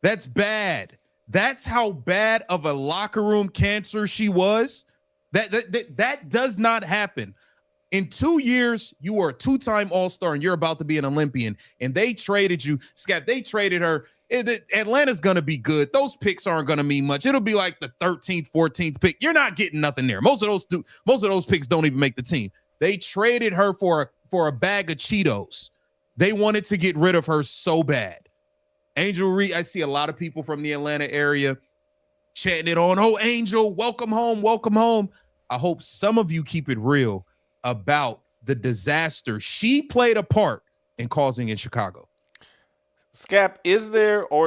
That's bad. That's how bad of a locker room cancer she was. That does not happen. In 2 years, you were a two-time All-Star and you're about to be an Olympian, and they traded you. Skap, they traded her. Atlanta's going to be good. Those picks aren't going to mean much. It'll be like the 13th, 14th pick. You're not getting nothing there. Most of those picks don't even make the team. They traded her for a bag of Cheetos. They wanted to get rid of her so bad. Angel Reese, I see a lot of people from the Atlanta area chanting it on. Oh, Angel, welcome home, welcome home. I hope some of you keep it real about the disaster she played a part in causing in Chicago. Skap,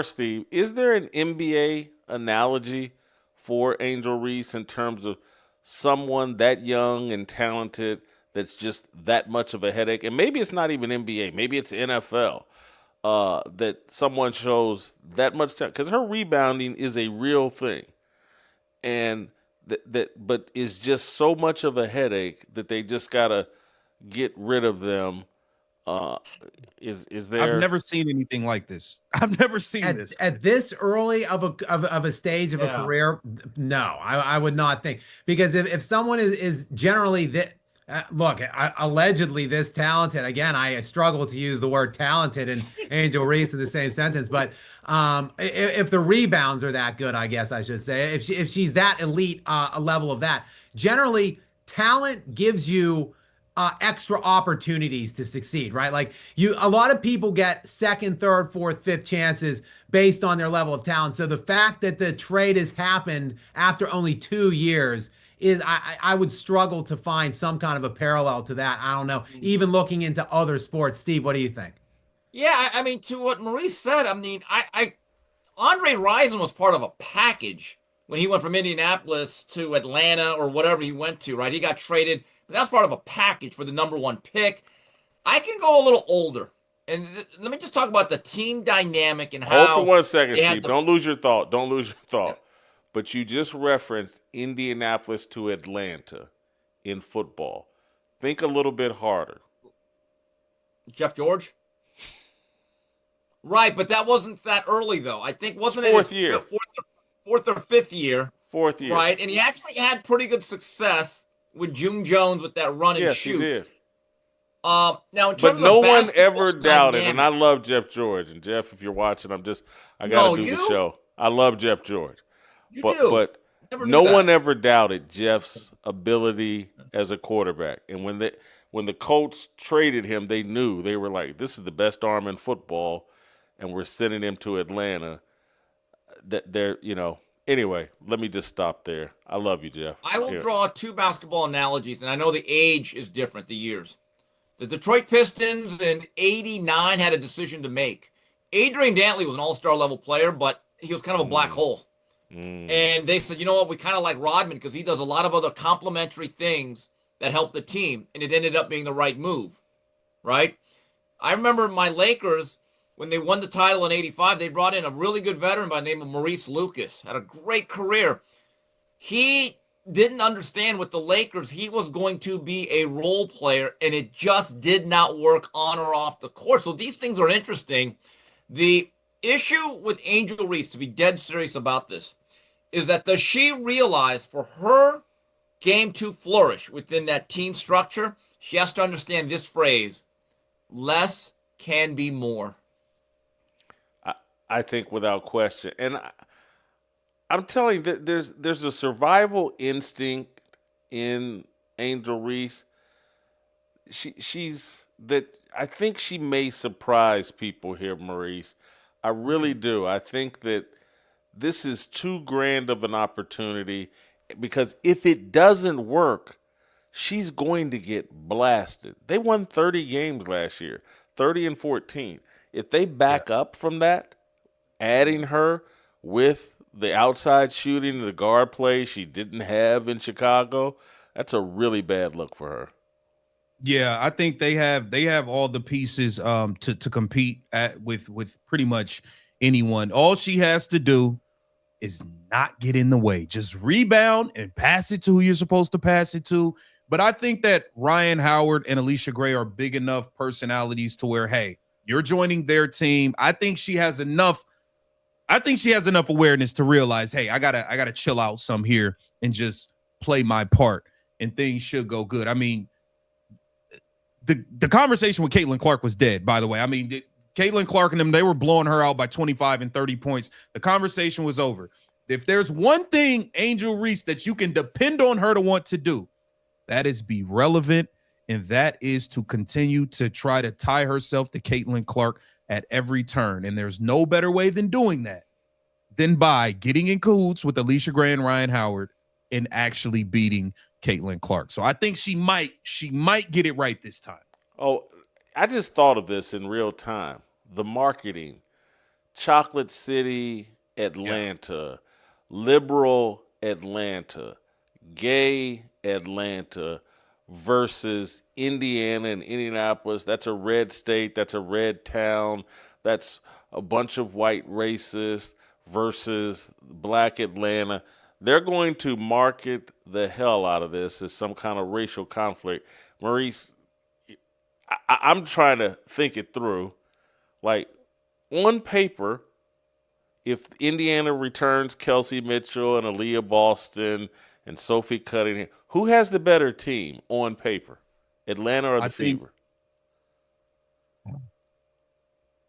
Steve, is there an NBA analogy for Angel Reese in terms of someone that young and talented that's just that much of a headache? And maybe it's not even NBA. Maybe it's NFL. That someone shows that much time, because her rebounding is a real thing, and but is just so much of a headache that they just gotta get rid of them. Is there? I've never seen anything like this. I've never seen this at this early of a stage of a career. No, I would not think, because if someone is generally that. Look, allegedly this talented, again, I struggle to use the word talented and Angel Reese in the same sentence, but if the rebounds are that good, I guess I should say, if she's that elite, a level of that, generally talent gives you extra opportunities to succeed, right? Like a lot of people get second, third, fourth, fifth chances based on their level of talent. So the fact that the trade has happened after only 2 years is, I would struggle to find some kind of a parallel to that. I don't know. Even looking into other sports, Steve, what do you think? Yeah, I mean, to what Maurice said, I mean, Andre Rison was part of a package when he went from Indianapolis to Atlanta or whatever he went to, right? He got traded, but that was part of a package for the #1 pick. I can go a little older. And let me just talk about the team dynamic and how. Hold for 1 second, they had Steve. the- Don't lose your thought. Don't lose your thought. Yeah. But you just referenced Indianapolis to Atlanta in football. Think a little bit harder. Jeff George? Right, but that wasn't that early, though. I think, wasn't it Fourth his year. fourth or fifth year? Fourth year. Right, and he actually had pretty good success with June Jones with that run and Yes, shoot. he did. Now, in terms But of no one basketball ever doubted, and I dynamic- love Jeff George. And Jeff, if you're watching, I got No, to do the you? show. I love Jeff George. You But do. but Never knew no that. one ever doubted Jeff's ability as a quarterback. And when the Colts traded him, they knew. They were like, this is the best arm in football, and we're sending him to Atlanta. Anyway, let me just stop there. I love you, Jeff. I will Here. draw 2 basketball analogies, and I know the age is different, the years. The Detroit Pistons in '89 had a decision to make. Adrian Dantley was an all-star level player, but he was kind of a black hole. And they said, you know what, we kind of like Rodman because he does a lot of other complementary things that help the team, and it ended up being the right move, right? I remember my Lakers, when they won the title in '85, they brought in a really good veteran by the name of Maurice Lucas, had a great career. He didn't understand with the Lakers, he was going to be a role player, and it just did not work on or off the court. So these things are interesting. The issue with Angel Reese, to be dead serious about this, is that does she realize for her game to flourish within that team structure, she has to understand this phrase, less can be more. I think without question. And I'm telling you that there's a survival instinct in Angel Reese. She's that I think she may surprise people here, Maurice. I really do. I think that this is too grand of an opportunity because if it doesn't work, she's going to get blasted. They won 30 games last year, 30-14. If they back up from that, adding her with the outside shooting, the guard play she didn't have in Chicago, that's a really bad look for her. Yeah, I think they have all the pieces to compete with pretty much anyone. All she has to do is not get in the way. Just rebound and pass it to who you're supposed to pass it to. But I think that Ryan Howard and Alicia Gray are big enough personalities to where, hey, you're joining their team. I think she has enough awareness to realize, hey, I gotta chill out some here and just play my part, and things should go good. I mean, the conversation with Caitlin Clark was dead, by the way. I mean, Caitlin Clark and them, they were blowing her out by 25 and 30 points. The conversation was over. If there's one thing, Angel Reese, that you can depend on her to want to do, that is be relevant, and that is to continue to try to tie herself to Caitlin Clark at every turn. And there's no better way than doing that than by getting in cahoots with Alicia Gray and Ryan Howard and actually beating Caitlin Clark. So I think she might get it right this time. Oh, I just thought of this in real time. The marketing, Chocolate City, Atlanta, liberal Atlanta, gay Atlanta versus Indiana and Indianapolis. That's a red state. That's a red town. That's a bunch of white racists versus black Atlanta. They're going to market the hell out of this as some kind of racial conflict. Maurice, I'm trying to think it through. Like, on paper, if Indiana returns Kelsey Mitchell and Aaliyah Boston and Sophie Cunningham, who has the better team on paper, Atlanta or the Fever?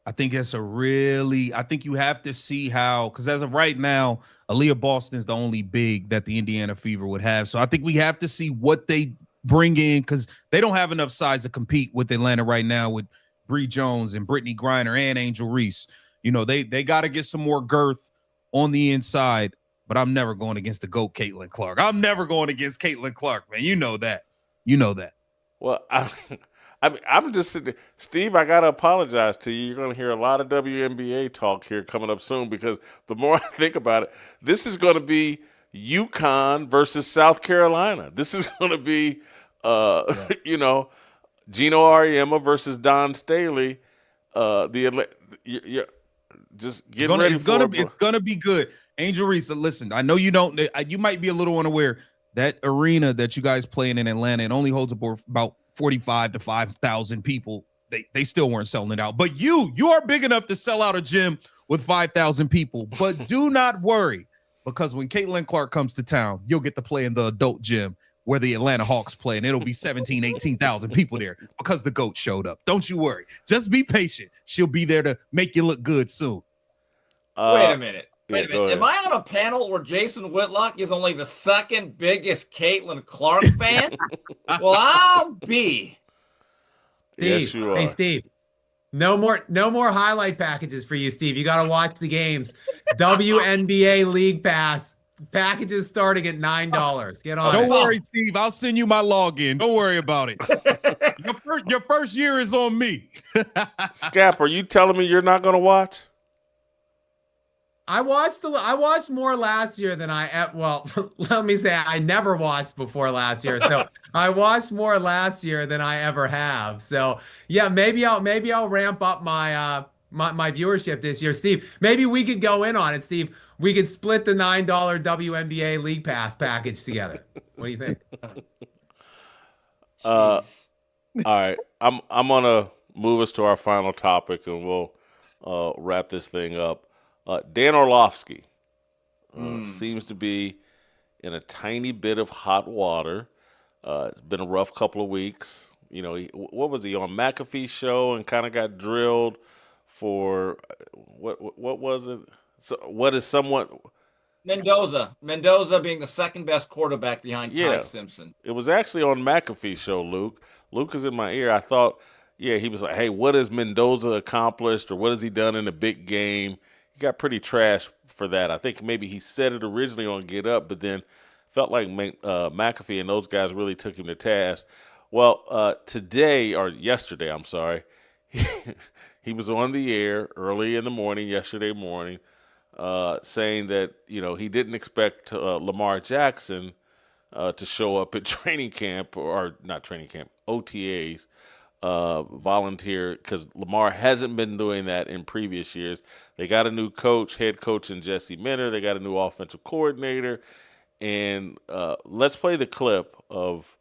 I think I think you have to see how, because as of right now, Aaliyah Boston is the only big that the Indiana Fever would have. So I think we have to see what they bring in, because they don't have enough size to compete with Atlanta right now with Bree Jones and Brittany Griner and Angel Reese. You know, they got to get some more girth on the inside, but I'm never going against the GOAT, Caitlin Clark. I'm never going against Caitlin Clark, man. You know that. Well, I'm just sitting there. Steve, I got to apologize to you. You're going to hear a lot of WNBA talk here coming up soon, because the more I think about it, this is going to be UConn versus South Carolina. This is going to be, you know, Gino Auriemma versus Don Staley. Just get ready it's gonna be good. Angel Reese, listen, I know you don't. You might be a little unaware that arena that you guys play in Atlanta, it only holds about 45 to 5,000 people. They still weren't selling it out, but you are big enough to sell out a gym with 5,000 people. But do not worry, because when Caitlin Clark comes to town, you'll get to play in the adult gym where the Atlanta Hawks play, and it'll be 17, 18,000 people there because the GOAT showed up. Don't you worry. Just be patient. She'll be there to make you look good soon. Wait a minute. Ahead. Am I on a panel where Jason Whitlock is only the second biggest Caitlin Clark fan? Well, I'll be. Steve, Yes, you are. hey, Steve. No more highlight packages for you, Steve. You got to watch the games. WNBA League Pass packages starting at $9. Get on. Don't it. worry, Steve. I'll send you my login. Don't worry about it. Your first year is on me. Skap, are you telling me you're not going to watch? I watched more last year than let me say I never watched before last year. So I watched more last year than I ever have. So yeah, maybe I'll ramp up my my viewership this year. Steve, maybe we could go in on it, Steve. We could split the $9 WNBA League Pass package together. What do you think? All right. I'm gonna move us to our final topic, and we'll wrap this thing up. Dan Orlovsky seems to be in a tiny bit of hot water. It's been a rough couple of weeks. You know, what was he on McAfee's show and kind of got drilled for what was it? So what is somewhat Mendoza being the second best quarterback behind Ty Simpson. It was actually on McAfee's show, Luke. Luke is in my ear. I thought, he was like, hey, what has Mendoza accomplished, or what has he done in a big game? He got pretty trashed for that. I think maybe he said it originally on Get Up, but then felt like McAfee and those guys really took him to task. Well, yesterday, I'm sorry, he was on the air early in the morning, yesterday morning, saying that, he didn't expect Lamar Jackson to show up at training camp, or not training camp, OTAs, volunteer, because Lamar hasn't been doing that in previous years. They got a new head coach in Jesse Minter. They got a new offensive coordinator. And let's play the clip of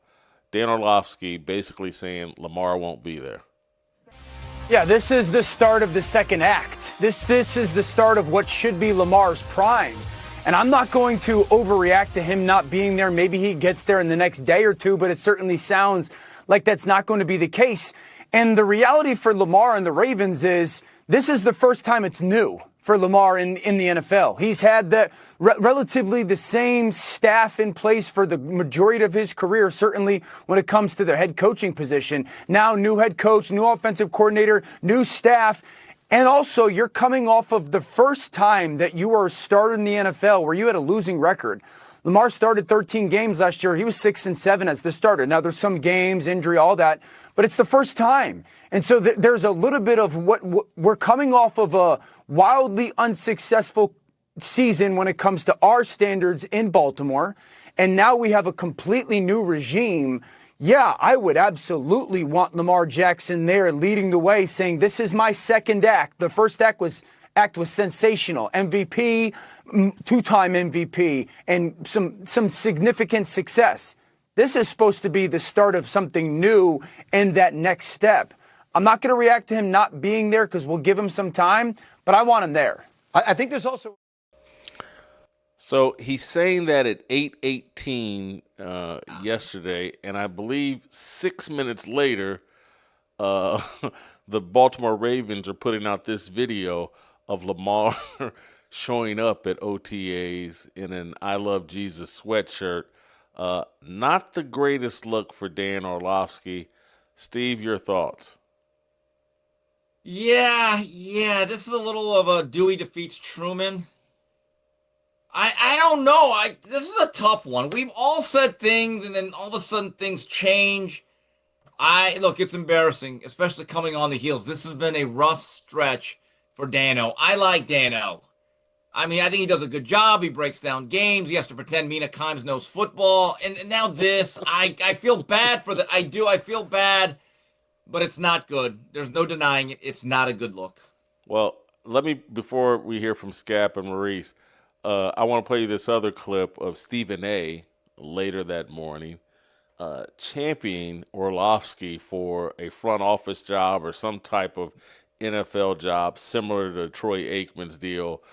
Dan Orlovsky basically saying Lamar won't be there. Yeah, this is the start of the second act. This is the start of what should be Lamar's prime. And I'm not going to overreact to him not being there. Maybe he gets there in the next day or two, but it certainly sounds like that's not going to be the case. And the reality for Lamar and the Ravens is this is the first time it's new for Lamar in the NFL. He's had relatively the same staff in place for the majority of his career, certainly when it comes to the head coaching position. Now, new head coach, new offensive coordinator, new staff. And also, you're coming off of the first time that you were a starter in the NFL where you had a losing record. Lamar started 13 games last year. He was 6-7 as the starter. Now, there's some games, injury, all that, but it's the first time. And so there's a little bit of what we're coming off of a wildly unsuccessful season when it comes to our standards in Baltimore. And now we have a completely new regime. Yeah, I would absolutely want Lamar Jackson there leading the way, saying this is my second act. The first act was sensational. MVP, two-time MVP, and some significant success. This is supposed to be the start of something new and that next step. I'm not going to react to him not being there because we'll give him some time, but I want him there. I think there's also... So he's saying that at 8:18 yesterday, and I believe 6 minutes later, the Baltimore Ravens are putting out this video of Lamar showing up at OTAs in an I Love Jesus sweatshirt. Not the greatest look for Dan Orlovsky. Steve, your thoughts? Yeah. This is a little of a Dewey defeats Truman. I don't know. This is a tough one. We've all said things, and then all of a sudden things change. Look, it's embarrassing, especially coming on the heels. This has been a rough stretch for Dano. I like Dano. I mean, I think he does a good job. He breaks down games. He has to pretend Mina Kimes knows football. And now this, I feel bad for I do. I feel bad, but it's not good. There's no denying it. It's not a good look. Well, before we hear from Skap and Maurice, I want to play you this other clip of Stephen A. later that morning championing Orlovsky for a front office job or some type of NFL job similar to Troy Aikman's deal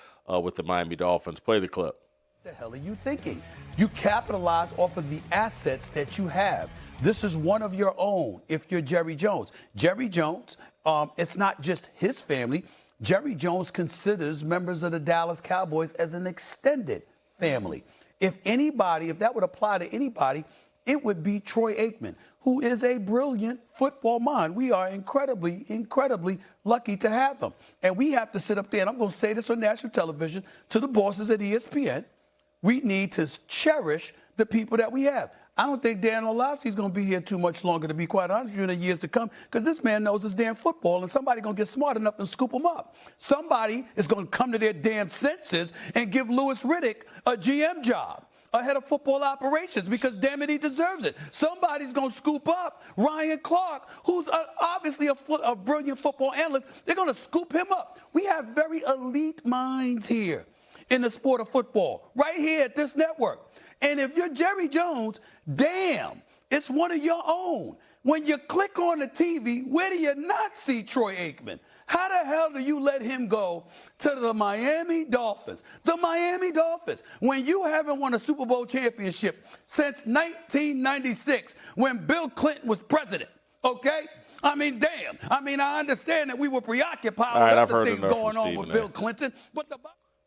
with the Miami Dolphins. Play the clip. What the hell are you thinking? You capitalize off of the assets that you have. This is one of your own if you're Jerry Jones. Jerry Jones, it's not just his family. Jerry Jones considers members of the Dallas Cowboys as an extended family. If that would apply to anybody, it would be Troy Aikman, who is a brilliant football mind. We are incredibly, incredibly lucky to have him. And we have to sit up there, and I'm going to say this on national television to the bosses at ESPN. We need to cherish the people that we have. I don't think Dan Orlovsky is going to be here too much longer, to be quite honest with you, in the years to come, because this man knows his damn football, and somebody's going to get smart enough and scoop him up. Somebody is going to come to their damn senses and give Louis Riddick a GM job, a head of football operations, because, damn it, he deserves it. Somebody's going to scoop up Ryan Clark, who's obviously a brilliant football analyst. They're going to scoop him up. We have very elite minds here in the sport of football, right here at this network. And if you're Jerry Jones, damn, it's one of your own. When you click on the TV, where do you not see Troy Aikman? How the hell do you let him go to the Miami Dolphins? The Miami Dolphins, when you haven't won a Super Bowl championship since 1996, when Bill Clinton was president, okay? I mean, damn. I mean, I understand that we were preoccupied with other things going on with Bill Clinton, but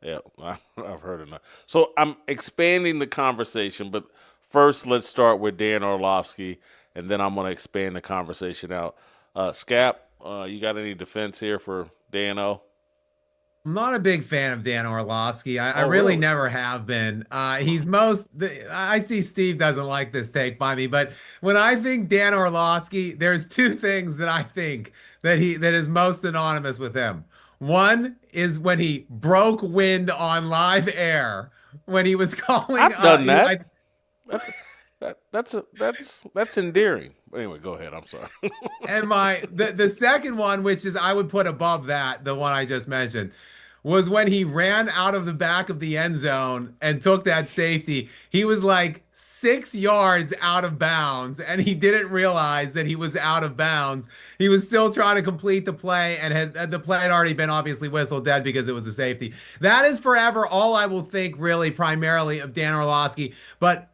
yeah, I've heard enough. So I'm expanding the conversation, but first let's start with Dan Orlovsky, and then I'm going to expand the conversation out. Skap, you got any defense here for Dan O? I'm not a big fan of Dan Orlovsky. I really never have been. I see Steve doesn't like this take by me, but when I think Dan Orlovsky, there's two things that I think that is most synonymous with him. One is when he broke wind on live air when he was calling. I've done that. That's endearing. Anyway, go ahead. I'm sorry. And the second one, which is I would put above that, the one I just mentioned, was when he ran out of the back of the end zone and took that safety. He was like 6 yards out of bounds, and he didn't realize that he was out of bounds. He was still trying to complete the play, and the play had already been obviously whistled dead because it was a safety. That is forever all I will think, really, primarily of Dan Orlovsky. But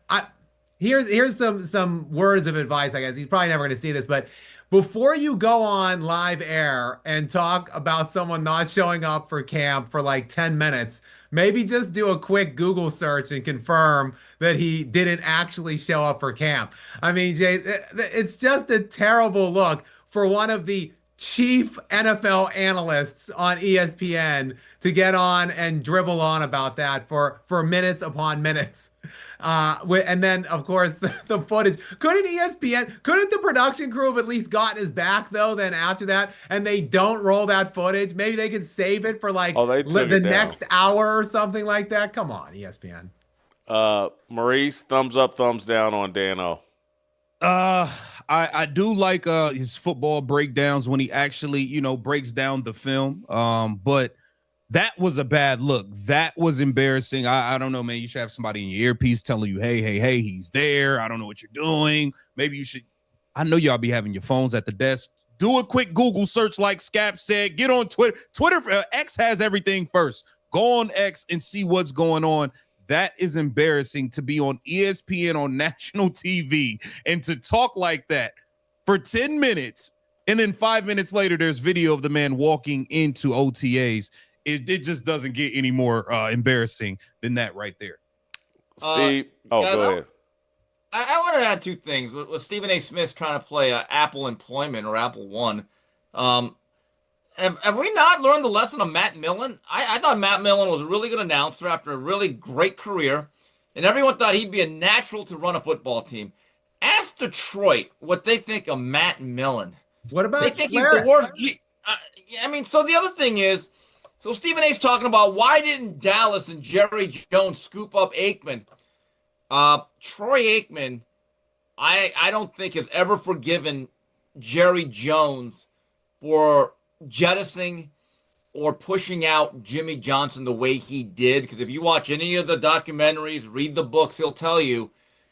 here's some words of advice, I guess. He's probably never going to see this, but before you go on live air and talk about someone not showing up for camp for like 10 minutes, maybe just do a quick Google search and confirm that he didn't actually show up for camp. I mean, Jay, it's just a terrible look for one of the chief NFL analysts on ESPN to get on and dribble on about that for minutes upon minutes. And then, of course, the footage. Couldn't the production crew have at least gotten his back, though, then after that, and they don't roll that footage? Maybe they could save it for, like, the next hour or something like that? Come on, ESPN. Maurice, thumbs up, thumbs down on Dan-O. I do like his football breakdowns when he actually, breaks down the film. But that was a bad look. That was embarrassing. I don't know, man. You should have somebody in your earpiece telling you, hey, he's there. I don't know what you're doing. Maybe you should. I know y'all be having your phones at the desk. Do a quick Google search like Skap said. Get on Twitter. X has everything first. Go on X and see what's going on. That is embarrassing to be on ESPN on national TV and to talk like that for 10 minutes. And then 5 minutes later, there's video of the man walking into OTAs. It just doesn't get any more embarrassing than that right there. Steve, go ahead. I want to add two things. With Stephen A. Smith trying to play Apple Employment or Apple One, have we not learned the lesson of Matt Millen? I thought Matt Millen was a really good announcer after a really great career, and everyone thought he'd be a natural to run a football team. Ask Detroit what they think of Matt Millen. What about They think he's Schlereth? the worst. So the other thing is, so Stephen A's talking about why didn't Dallas and Jerry Jones scoop up Aikman? Troy Aikman, I don't think has ever forgiven Jerry Jones for jettisoning or pushing out Jimmy Johnson the way he did. Because if you watch any of the documentaries, read the books, he'll tell you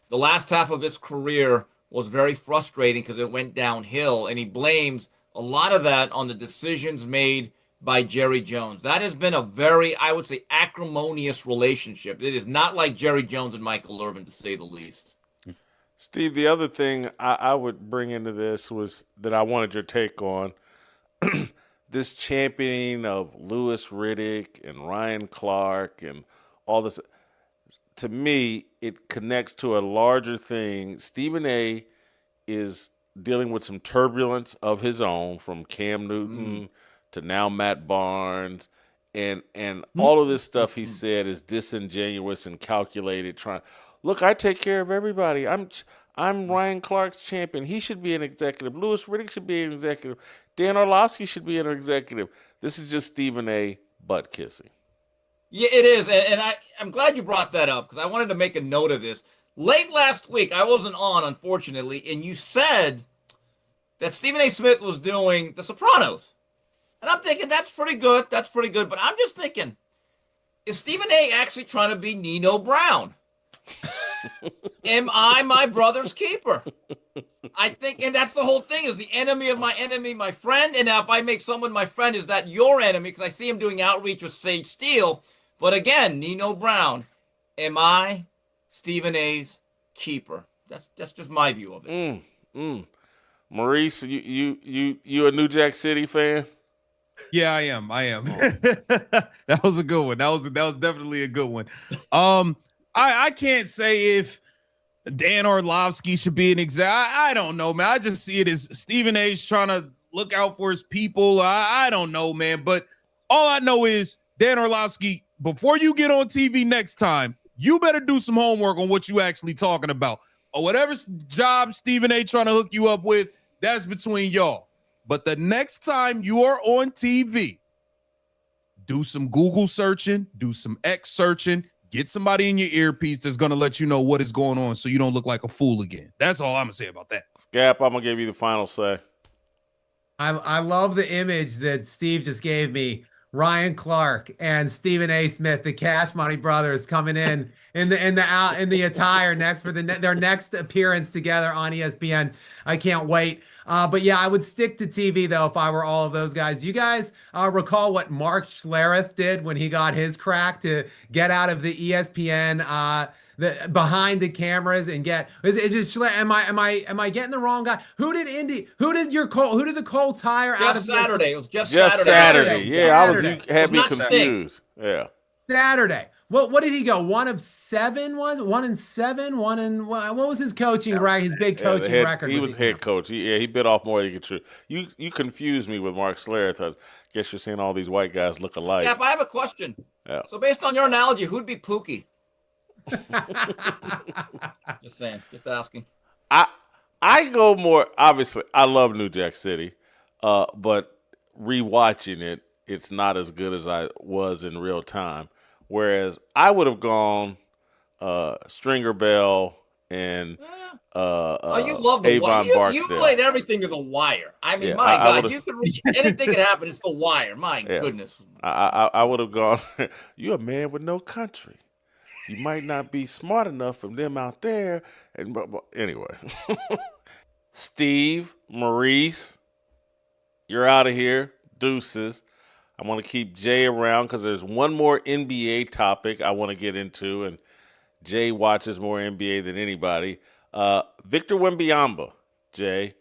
the last half of his career was very frustrating because it went downhill. And he blames a lot of that on the decisions made by Jerry Jones. That has been a very, I would say, acrimonious relationship. It is not like Jerry Jones and Michael Irvin, to say the least. Steve, the other thing I would bring into this was that I wanted your take on this championing of Louis Riddick and Ryan Clark and all this. To me, it connects to a larger thing. Stephen A. is dealing with some turbulence of his own, from Cam Newton to now Matt Barnes, and all of this stuff he said is disingenuous and calculated. Look, I take care of everybody. I'm Ryan Clark's champion. He should be an executive. Louis Riddick should be an executive. Dan Orlovsky should be an executive. This is just Stephen A. butt kissing. Yeah, it is. And I'm glad you brought that up because I wanted to make a note of this. Late last week, I wasn't on, unfortunately, and you said that Stephen A. Smith was doing The Sopranos. And I'm thinking, that's pretty good. That's pretty good. But I'm just thinking, is Stephen A. actually trying to be Nino Brown? Am I my brother's keeper? I think, and that's the whole thing, is the enemy of my enemy, my friend. And now if I make someone my friend, is that your enemy? Because I see him doing outreach with Sage Steele. But again, Nino Brown, am I Stephen A.'s keeper? That's just my view of it. Maurice, you a New Jack City fan? Yeah, I am. That was a good one. That was definitely a good one. I can't say if Dan Orlovsky should be an exec. I don't know, man. I just see it as Stephen A's trying to look out for his people. I don't know, man. But all I know is Dan Orlovsky, before you get on TV next time, you better do some homework on what you actually talking about. Or whatever job Stephen A trying to hook you up with, that's between y'all. But the next time you are on TV, do some Google searching, do some X searching, get somebody in your earpiece that's going to let you know what is going on so you don't look like a fool again. That's all I'm going to say about that. Skap, I'm going to give you the final say. I love the image that Steve just gave me. Ryan Clark and Stephen A. Smith, the Cash Money brothers, coming in the attire next for their next appearance together on ESPN. I can't wait. But yeah, I would stick to TV though if I were all of those guys. Do you guys recall what Mark Schlereth did when he got his crack to get out of the ESPN behind the cameras and get? Is it just am I getting the wrong guy? Who did the Colts hire out of Saturday? It was Jeff Saturday. Yeah, Saturday. You had me not confused. Yeah. Saturday. What did he go? 1 of 7 was 1 and 7. What was his coaching record? His big coaching record. He was head coach. He bit off more than he could chew. You confused me with Mark Schlereth. I guess you're seeing all these white guys look alike. Skap, I have a question. Yeah. So based on your analogy, who'd be Pookie? Just saying. Just asking. I go more. Obviously, I love New Jack City, but rewatching it, it's not as good as I was in real time. Whereas I would have gone Stringer Bell and you love the Avon Wire. Barksdale. You played everything to the Wire. I mean, Yeah, my God, would've- you could reach anything can happen. It's the Wire. My goodness. I would have gone. You're a man with no country. You might not be smart enough from them out there. And anyway, Steve, Maurice, you're out of here. Deuces. I want to keep Jay around because there's one more NBA topic I want to get into, and Jay watches more NBA than anybody. Victor Wembanyama, Jay,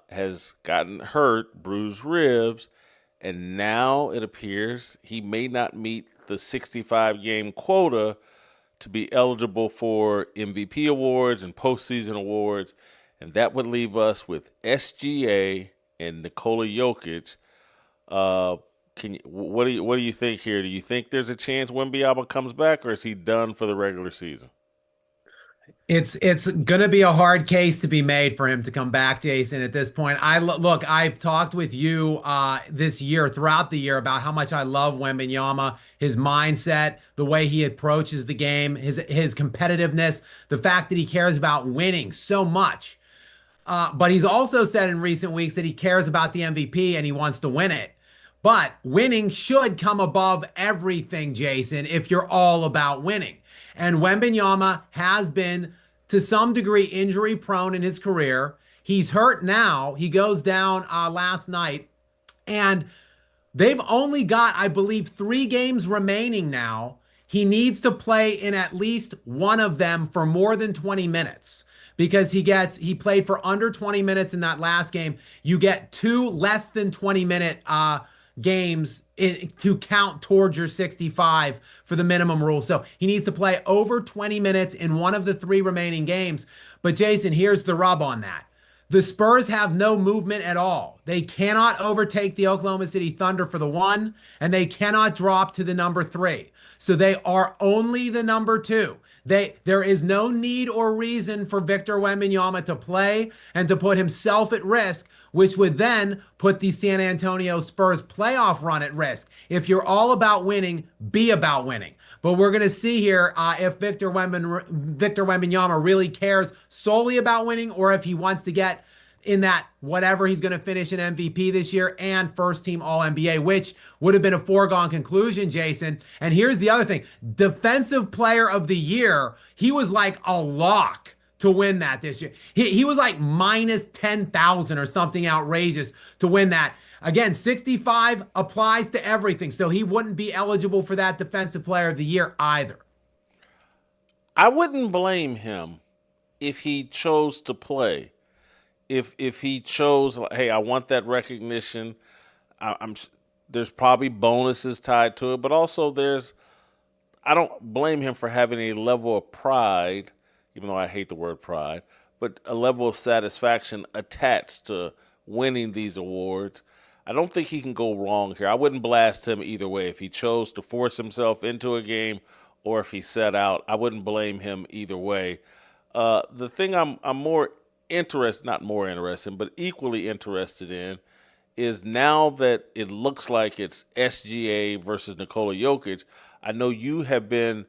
has gotten hurt, bruised ribs, and now it appears he may not meet the 65-game quota to be eligible for MVP awards and postseason awards, and that would leave us with SGA and Nikola Jokic. What do you think here? Do you think there's a chance Wembanyama comes back, or is he done for the regular season? It's gonna be a hard case to be made for him to come back, Jason. At this point, look. I've talked with you this year, throughout the year, about how much I love Wembanyama, his mindset, the way he approaches the game, his competitiveness, the fact that he cares about winning so much. But he's also said in recent weeks that he cares about the MVP and he wants to win it. But winning should come above everything, Jason, if you're all about winning. And Wembanyama has been, to some degree, injury prone in his career. He's hurt now. He goes down last night. And they've only got, I believe, 3 games remaining now. He needs to play in at least one of them for more than 20 minutes. Because he played for under 20 minutes in that last game. You get 2 less than 20-minute games to count towards your 65 for the minimum rule. So he needs to play over 20 minutes in one of the 3 remaining games. But Jason, here's the rub on that. The Spurs have no movement at all. They cannot overtake the Oklahoma City Thunder for the 1, and they cannot drop to the number 3. So they are only the number 2. There is no need or reason for Victor Wembanyama to play and to put himself at risk, which would then put the San Antonio Spurs playoff run at risk. If you're all about winning, be about winning. But we're going to see here if Victor Wembanyama really cares solely about winning, or if he wants to get in that whatever he's going to finish an MVP this year and first team All-NBA, which would have been a foregone conclusion, Jason. And here's the other thing. Defensive Player of the Year, he was like a lock to win that this year. He was like minus 10,000 or something outrageous to win that. Again, 65 applies to everything, so he wouldn't be eligible for that Defensive Player of the Year either. I wouldn't blame him if he chose to play. If he chose, hey, I want that recognition, there's probably bonuses tied to it, but also I don't blame him for having a level of pride, even though I hate the word pride, but a level of satisfaction attached to winning these awards. I don't think he can go wrong here. I wouldn't blast him either way. If he chose to force himself into a game or if he set out, I wouldn't blame him either way. The thing I'm equally interested in is, now that it looks like it's SGA versus Nikola Jokic, I know you have been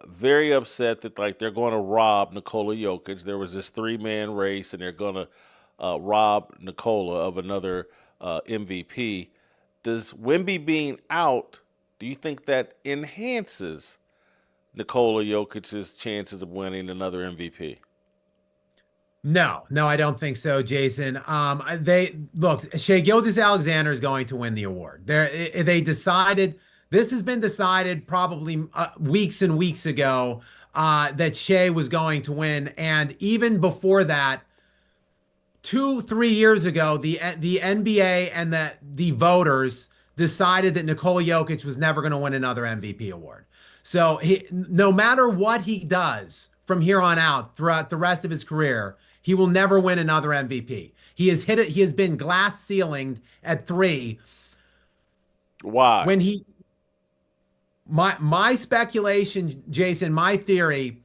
very upset that they're going to rob Nikola Jokic. There was this 3-man race, and they're going to rob Nikola of another MVP. Does Wemby being out, do you think that enhances Nikola Jokic's chances of winning another MVP? No, I don't think so, Jason. Shai Gilgeous-Alexander is going to win the award. They decided, this has been decided probably weeks and weeks ago, that Shai was going to win. And even before that, 2-3 years ago, the NBA and the voters decided that Nikola Jokic was never going to win another MVP award. So no matter what he does from here on out throughout the rest of his career, he will never win another MVP. He has hit it. He has been glass ceilinged at 3. Why? My speculation, Jason, my theory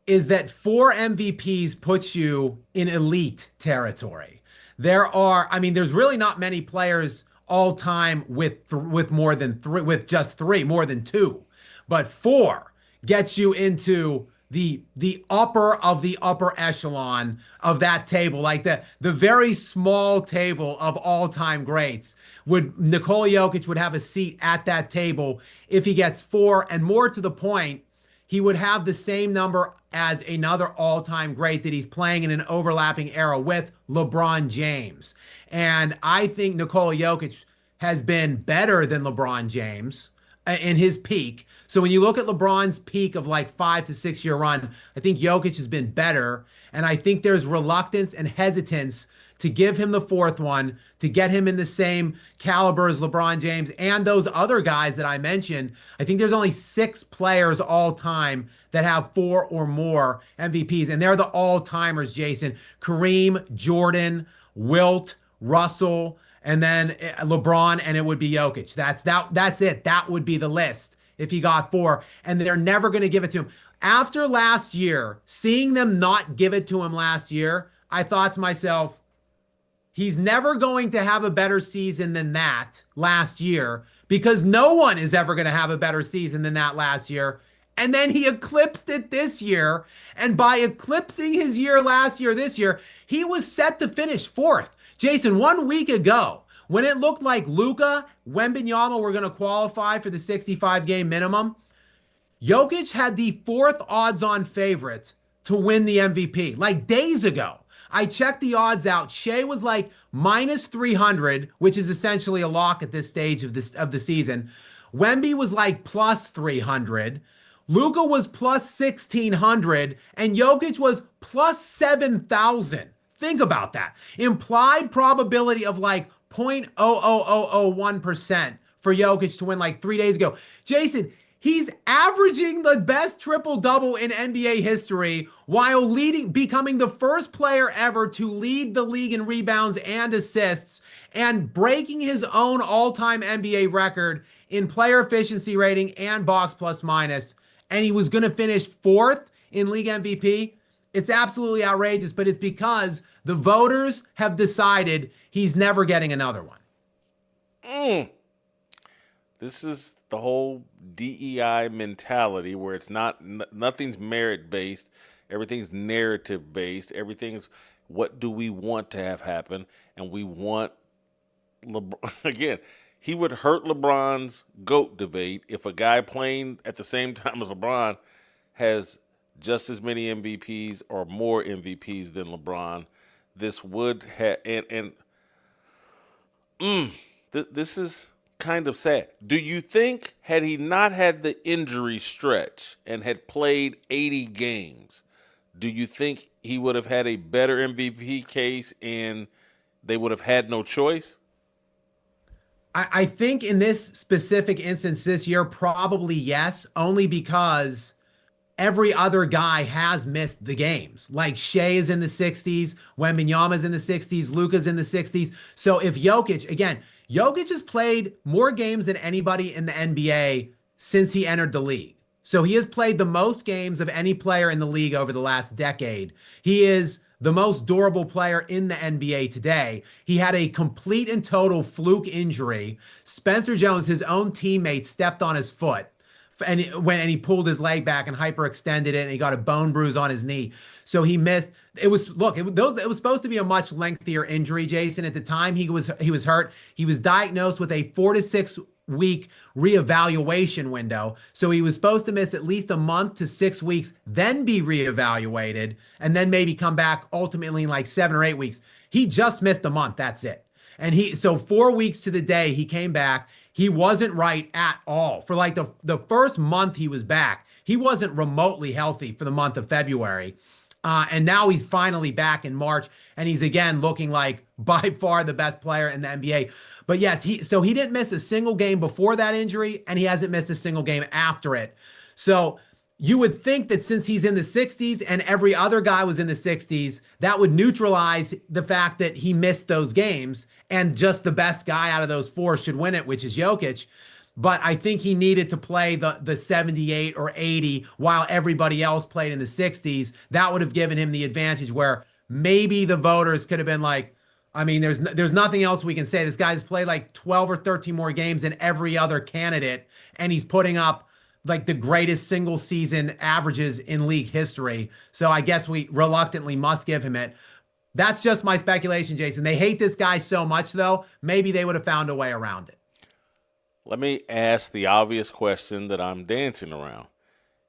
is that 4 MVPs puts you in elite territory. There's really not many players all time with more than 3, with just 3, more than 2, but 4 gets you into the upper of the upper echelon of that table, like the very small table of all-time greats. Nikola Jokic would have a seat at that table if he gets 4, and more to the point, he would have the same number as another all-time great that he's playing in an overlapping era with, LeBron James. And I think Nikola Jokic has been better than LeBron James in his peak. So when you look at LeBron's peak of 5 to 6 year run, I think Jokic has been better. And I think there's reluctance and hesitance to give him the fourth one, to get him in the same caliber as LeBron James and those other guys that I mentioned. I think there's only 6 players all time that have 4 or more MVPs, and they're the all-timers, Jason. Kareem, Jordan, Wilt, Russell, and then LeBron, and it would be Jokic. That's it. That would be the list if he got 4, and they're never going to give it to him. After last year, seeing them not give it to him last year, I thought to myself, he's never going to have a better season than that last year, because no one is ever going to have a better season than that last year. And then he eclipsed it this year. And by eclipsing his year last year, this year, he was set to finish 4th. Jason, 1 week ago, when it looked like Luka, Wembanyama were going to qualify for the 65-game minimum, Jokic had the 4th odds-on favorite to win the MVP, like days ago. I checked the odds out. Shea was like minus 300, which is essentially a lock at this stage of the season. Wemby was like plus 300. Luka was plus 1,600, and Jokic was plus 7,000. Think about that. Implied probability of like 0.00001% for Jokic to win like 3 days ago. Jason, he's averaging the best triple-double in NBA history while becoming the first player ever to lead the league in rebounds and assists and breaking his own all-time NBA record in player efficiency rating and box plus minus. And he was going to finish 4th in league MVP. It's absolutely outrageous, but it's because the voters have decided he's never getting another one. This is the whole DEI mentality where it's nothing's merit-based, everything's narrative-based, everything's what do we want to have happen, and we want LeBron. Again, he would hurt LeBron's GOAT debate if a guy playing at the same time as LeBron has just as many MVPs or more MVPs than LeBron. This would have, this is kind of sad. Do you think had he not had the injury stretch and had played 80 games, do you think he would have had a better MVP case and they would have had no choice? I think in this specific instance this year, probably yes, only because every other guy has missed the games. Like Shea is in the 60s, Wembanyama's in the 60s, Luka's in the 60s. So if Jokic has played more games than anybody in the NBA since he entered the league. So he has played the most games of any player in the league over the last decade. He is the most durable player in the NBA today. He had a complete and total fluke injury. Spencer Jones, his own teammate, stepped on his foot and he pulled his leg back and hyperextended it, and he got a bone bruise on his knee. So he missed. It was supposed to be a much lengthier injury, Jason. At the time he was hurt, he was diagnosed with a 4 to 6 week reevaluation window. So he was supposed to miss at least a month to 6 weeks, then be reevaluated, and then maybe come back ultimately in like 7 or 8 weeks. He just missed a month. That's it. And so 4 weeks to the day he came back. He wasn't right at all. For like the first month he was back, he wasn't remotely healthy for the month of February. And now he's finally back in March, and he's again looking like by far the best player in the NBA. But yes, he didn't miss a single game before that injury, and he hasn't missed a single game after it. So you would think that since he's in the 60s and every other guy was in the 60s, that would neutralize the fact that he missed those games, and just the best guy out of those 4 should win it, which is Jokic. But I think he needed to play the 78 or 80 while everybody else played in the 60s. That would have given him the advantage where maybe the voters could have been like, I mean, there's nothing else we can say. This guy's played like 12 or 13 more games than every other candidate, and he's putting up like the greatest single season averages in league history. So I guess we reluctantly must give him it. That's just my speculation, Jason. They hate this guy so much, though. Maybe they would have found a way around it. Let me ask the obvious question that I'm dancing around.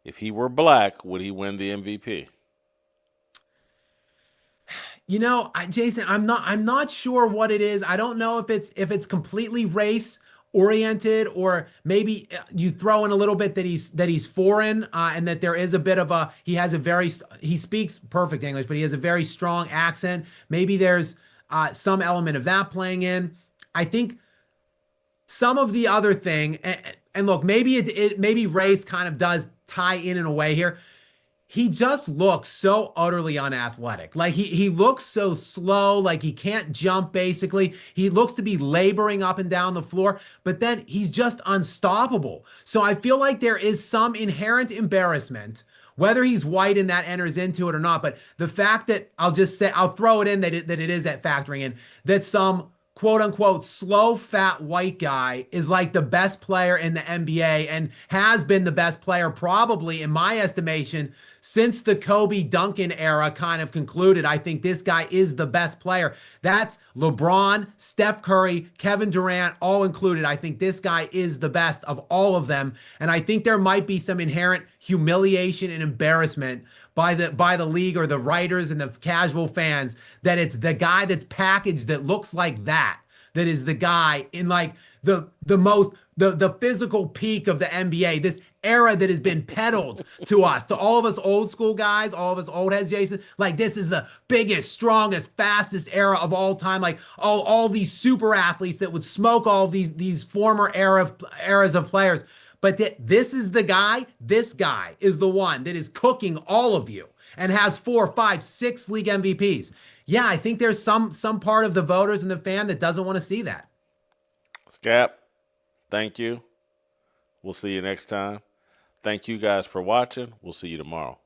If he were black, would he win the MVP? You know, Jason, I'm not sure what it is. I don't know if it's completely race oriented, or maybe you throw in a little bit that he's foreign, and that there is a bit of he speaks perfect English, but he has a very strong accent. Maybe there's some element of that playing in. I think some of the other thing, and look, maybe race kind of does tie in a way here. He just looks so utterly unathletic. Like he looks so slow, like he can't jump basically. He looks to be laboring up and down the floor, but then he's just unstoppable. So I feel like there is some inherent embarrassment, whether he's white and that enters into it or not. But the fact that I'll throw it in that it is at factoring in that some quote unquote slow, fat white guy is like the best player in the NBA and has been the best player probably in my estimation since the Kobe Duncan era kind of concluded. I think this guy is the best player. That's LeBron, Steph Curry, Kevin Durant, all included. I think this guy is the best of all of them. And I think there might be some inherent humiliation and embarrassment by the league or the writers and the casual fans that it's the guy that's packaged that looks like that is the guy in like the physical peak of the NBA, this era that has been peddled to us, to all of us old school guys, all of us old heads, Jason. Like this is the biggest, strongest, fastest era of all time. Like all these super athletes that would smoke all these former eras of players. But this is the guy, this guy is the one that is cooking all of you and has 4, 5, 6 league MVPs. Yeah, I think there's some part of the voters and the fan that doesn't want to see that. Skap, thank you. We'll see you next time. Thank you guys for watching. We'll see you tomorrow.